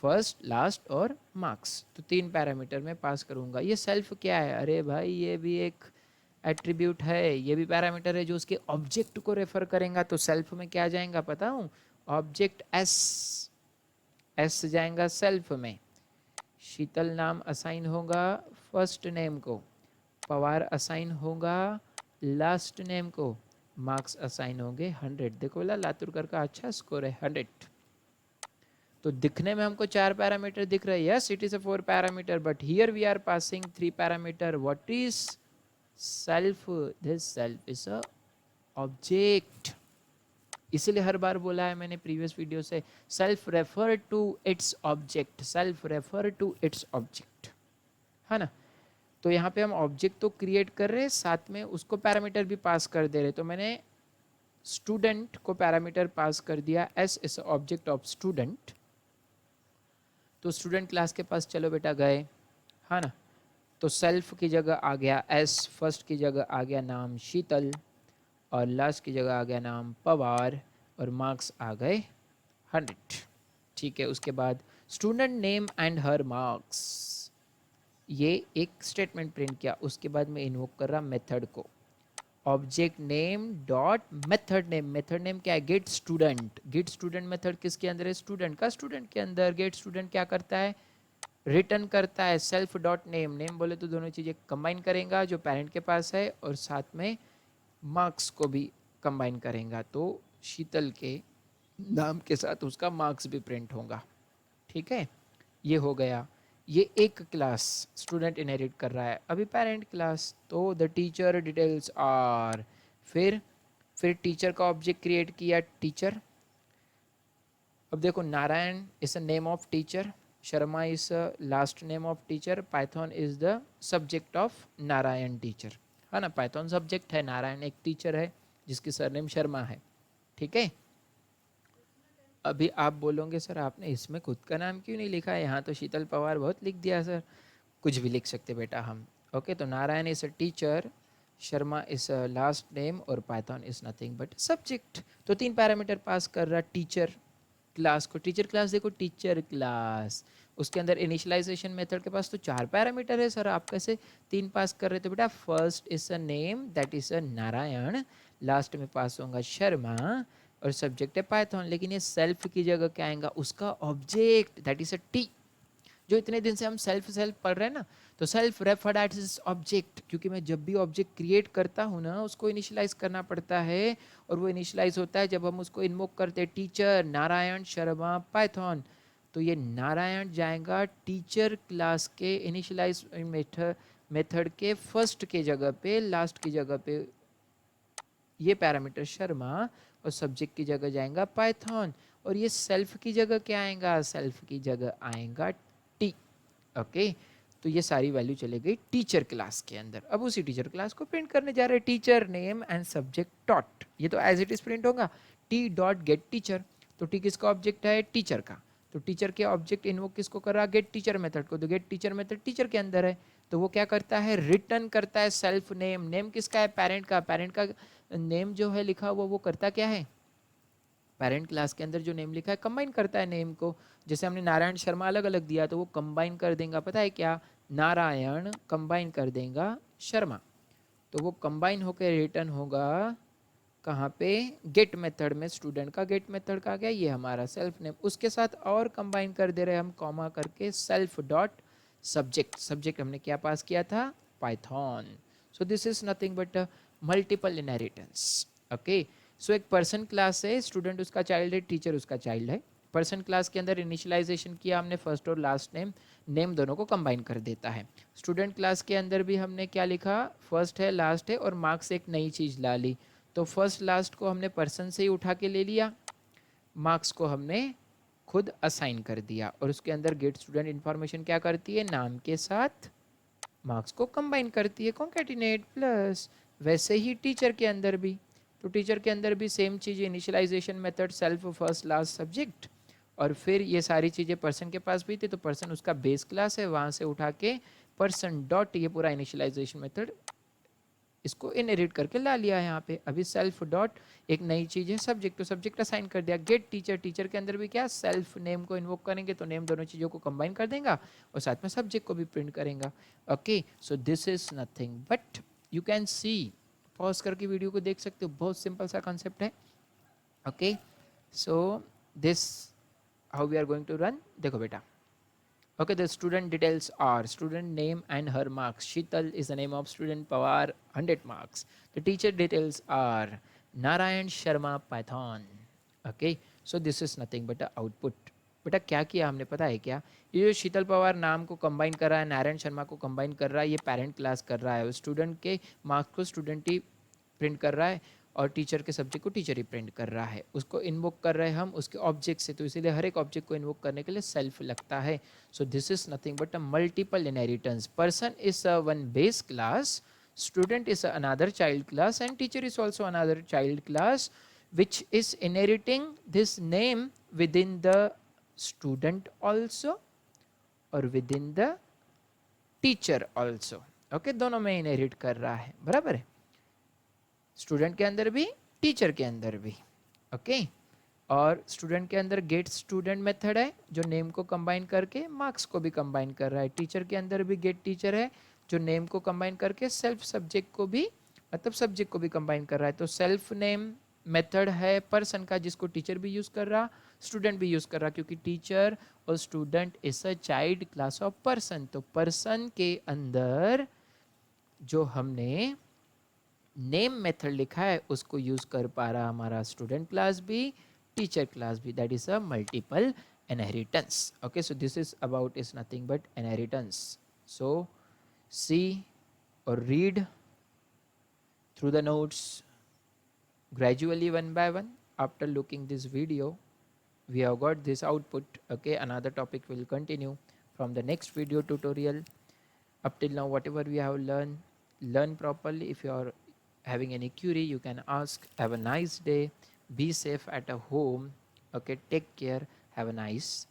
फर्स्ट लास्ट और मार्क्स। तो 3 पैरामीटर में पास करूंगा। ये सेल्फ क्या है? अरे भाई ये भी एक एट्रीब्यूट है, ये भी पैरामीटर है जो उसके ऑब्जेक्ट को रेफर करेगा। तो सेल्फ में क्या जाएगा पता हूँ? ऑब्जेक्ट एस, एस जाएगा सेल्फ में। शीतल नाम असाइन होगा फर्स्ट नेम को, पवार असाइन होगा लास्ट नेम को, मार्क्स असाइन होंगे 100। देखो बोला लातुरकर का अच्छा स्कोर है 100। तो दिखने में हमको 4 पैरामीटर दिख रहे हैं, yes it is a 4 parameter, but here we are passing 3 parameter. What is self? This self is a object. इसलिए हर बार बोला है मैंने प्रीवियस वीडियो से, self refer to its object, self refer to its object, है ना। तो यहाँ पे हम ऑब्जेक्ट तो क्रिएट कर रहे हैं, साथ में उसको पैरामीटर भी पास कर दे रहे। तो मैंने स्टूडेंट को पैरामीटर पास कर दिया, S is object of student. तो स्टूडेंट क्लास के पास चलो बेटा गए, है ना। तो सेल्फ की जगह आ गया एस, फर्स्ट की जगह आ गया नाम शीतल, और लास्ट की जगह आ गया नाम पवार, और मार्क्स आ गए 100। ठीक है, उसके बाद student name and her marks, ये एक स्टेटमेंट प्रिंट किया। उसके बाद मैं इन्वोक कर रहा मेथड को, object name dot method name. Method name क्या है? Get student. Get student method किसके अंदर है? स्टूडेंट का, स्टूडेंट के अंदर। गेट स्टूडेंट क्या करता है? रिटर्न करता है सेल्फ डॉट नेम। नेम बोले तो दोनों चीज़ें कंबाइन करेगा जो पेरेंट के पास है, और साथ में मार्क्स को भी कंबाइन करेगा। तो शीतल के नाम के साथ उसका मार्क्स भी प्रिंट होगा। ठीक है, ये हो गया। ये एक क्लास स्टूडेंट इनहेरिट कर रहा है। अभी पेरेंट क्लास, तो द टीचर डिटेल्स आर, फिर टीचर का ऑब्जेक्ट क्रिएट किया टीचर, अब देखो, Narayan is a name of teacher, Sharma is last name of teacher, Python is the subject of Narayan teacher, है ना। पाइथन सब्जेक्ट है, नारायण एक टीचर है जिसकी सरनेम शर्मा है, ठीक है। अभी आप बोलोगे सर आपने इसमें खुद का नाम क्यों नहीं लिखा है, यहाँ तो शीतल पवार बहुत लिख दिया सर। कुछ भी लिख सकते बेटा हम, ओके। तो Narayan is a teacher, Sharma is a last name और Python is nothing but subject. तो 3 पैरामीटर पास कर रहा टीचर क्लास को। टीचर क्लास देखो, टीचर क्लास, उसके अंदर इनिशियलाइजेशन मेथड के पास तो 4 पैरामीटर है सर, आप कैसे 3 पास कर रहे थे बेटा। First is a name that is a Narayan, last में पास होगा शर्मा और सब्जेक्ट है पाइथन। लेकिन ये सेल्फ की जगह क्या आएगा, उसका object that is a T. जो इतने दिन से हम सेल्फ सेल्फ पढ़ रहे हैं ना, तो सेल्फ रेफर्ड एज ऑब्जेक्ट, क्योंकि मैं जब भी ऑब्जेक्ट क्रिएट करता हूँ ना, उसको इनिशियलाइज करना पड़ता है, और वो इनिशियलाइज होता है जब हम उसको इन्वोक करते हैं, टीचर नारायण शर्मा पाइथन। तो ये नारायण जाएगा टीचर क्लास के इनिशियलाइज मेथड के फर्स्ट के जगह पे, लास्ट की जगह पे ये पैरामीटर शर्मा, और सब्जेक्ट की जगह जाएगा पाइथन। और ये सेल्फ की जगह क्या आएगा, सेल्फ की जगह आएगा टी, ओके। तो ये सारी वैल्यू चले गई टीचर क्लास के अंदर। अब उसी टीचर क्लास को प्रिंट करने जा रहे हैं, teacher name and subject dot, ये तो एज इट इज प्रिंट होगा, टी डॉट गेट टीचर। तो टी किसका ऑब्जेक्ट है, टीचर का। तो टीचर के ऑब्जेक्ट इन्वोक किसको कर रहा है, गेट टीचर मेथड को। तो गेट टीचर मेथड टीचर के अंदर है, तो वो क्या करता है, रिटर्न करता है सेल्फ नेम। नेम किसका है, पेरेंट का। पेरेंट का नेम जो है लिखा हुआ, वो करता क्या है, पेरेंट क्लास के अंदर जो नेम लिखा है कंबाइन करता है नेम को। जैसे हमने नारायण शर्मा अलग अलग दिया, तो वो कंबाइन कर देगा, पता है क्या, नारायण कंबाइन कर देगा शर्मा। तो वो कंबाइन होकर रिटर्न होगा कहाँ पे, गेट मेथड में। स्टूडेंट का गेट मेथड का गया, ये हमारा सेल्फ नेम, उसके साथ और कंबाइन कर दे रहे हम कॉमा करके, सेल्फ डॉट सब्जेक्ट। सब्जेक्ट हमने क्या पास किया था, Python. So this is nothing but multiple inheritance, okay. So एक पर्सन क्लास है, स्टूडेंट उसका चाइल्ड है, टीचर उसका चाइल्ड है। पर्सन क्लास के अंदर इनिशियलाइजेशन किया हमने, फर्स्ट और लास्ट नेम, नेम दोनों को कंबाइन कर देता है। स्टूडेंट क्लास के अंदर भी हमने क्या लिखा, फर्स्ट है लास्ट है और मार्क्स एक नई चीज़ ला ली। तो फर्स्ट लास्ट को हमने पर्सन से ही उठा के ले लिया, मार्क्स को हमने खुद असाइन कर दिया। और उसके अंदर गेट स्टूडेंट इन्फॉर्मेशन क्या करती है, नाम के साथ मार्क्स को कंबाइन करती है, कॉन्कैटिनेट प्लस। वैसे ही टीचर के अंदर भी, तो टीचर के अंदर भी सेम चीज़, initialization method, self first last subject. और फिर ये सारी चीज़ें पर्सन के पास भी थी, तो पर्सन उसका बेस क्लास है, वहाँ से उठा के पर्सन डॉट, ये पूरा इनिशियलाइजेशन मेथड इसको इनहेरिट करके ला लिया है यहाँ पे। अभी सेल्फ डॉट एक नई चीज़ है, सब्जेक्ट, तो सब्जेक्ट असाइन कर दिया। गेट टीचर, टीचर के अंदर भी क्या, सेल्फ नेम को इन्वोक करेंगे, तो नेम दोनों चीज़ों को कंबाइन कर देगा और साथ में सब्जेक्ट को भी प्रिंट करेगा, okay. So this is nothing but, you can see, pause करके वीडियो को देख सकते हो, बहुत सिंपल सा कॉन्सेप्ट है, okay. So this how we are going to run, देखो बेटा। Okay, the student details are student name and her marks. Sheetal is the name of student, Pawar 100 marks. The teacher details are Narayan Sharma Python. Okay, so this is nothing but a output. बेटा क्या किया हमने पता है क्या, ये जो शीतल पवार नाम को कंबाइन कर रहा है, नारायण शर्मा को कंबाइन कर रहा है, ये पेरेंट क्लास कर रहा है, स्टूडेंट के मार्क्स को स्टूडेंट ही प्रिंट कर रहा है, और टीचर के सब्जेक्ट को टीचर ही प्रिंट कर रहा है। उसको इन्वोक कर रहे हैं हम उसके ऑब्जेक्ट से, तो इसीलिए हर एक ऑब्जेक्ट को इन्वोक करने के लिए सेल्फ लगता है। सो this is nothing but a multiple inheritance. Person is a one base class, student is another child class, and teacher is also another child class, which is inheriting this name within the student also और within the teacher also, okay, दोनों में inherit कर रहा है, बराबर है, student के अंदर भी टीचर के अंदर भी, ओके। और स्टूडेंट के अंदर गेट स्टूडेंट मेथड है जो नेम को कंबाइन करके मार्क्स को भी कंबाइन कर रहा है, टीचर के अंदर भी गेट टीचर है जो नेम को कंबाइन करके सेल्फ सब्जेक्ट को भी, मतलब सब्जेक्ट को भी कंबाइन कर रहा है। तो सेल्फ नेम मेथड है पर्सन का, जिसको टीचर भी यूज़ कर रहा, स्टूडेंट भी यूज़ कर रहा, क्योंकि टीचर और student is a child class of person. तो पर्सन के अंदर जो हमने नेम मेथड लिखा है उसको यूज कर पा रहा हमारा स्टूडेंट क्लास भी, टीचर क्लास भी, that is a multiple inheritance. Okay, so this is about is nothing but inheritance. So see or read through the notes gradually one by one after looking this video. we have got this output. Okay, another topic will continue from the next video tutorial. Up till now, whatever we have learned, learn properly. If you are having any query, you can ask. Have a nice day, be safe at a home. Okay, take care, have a nice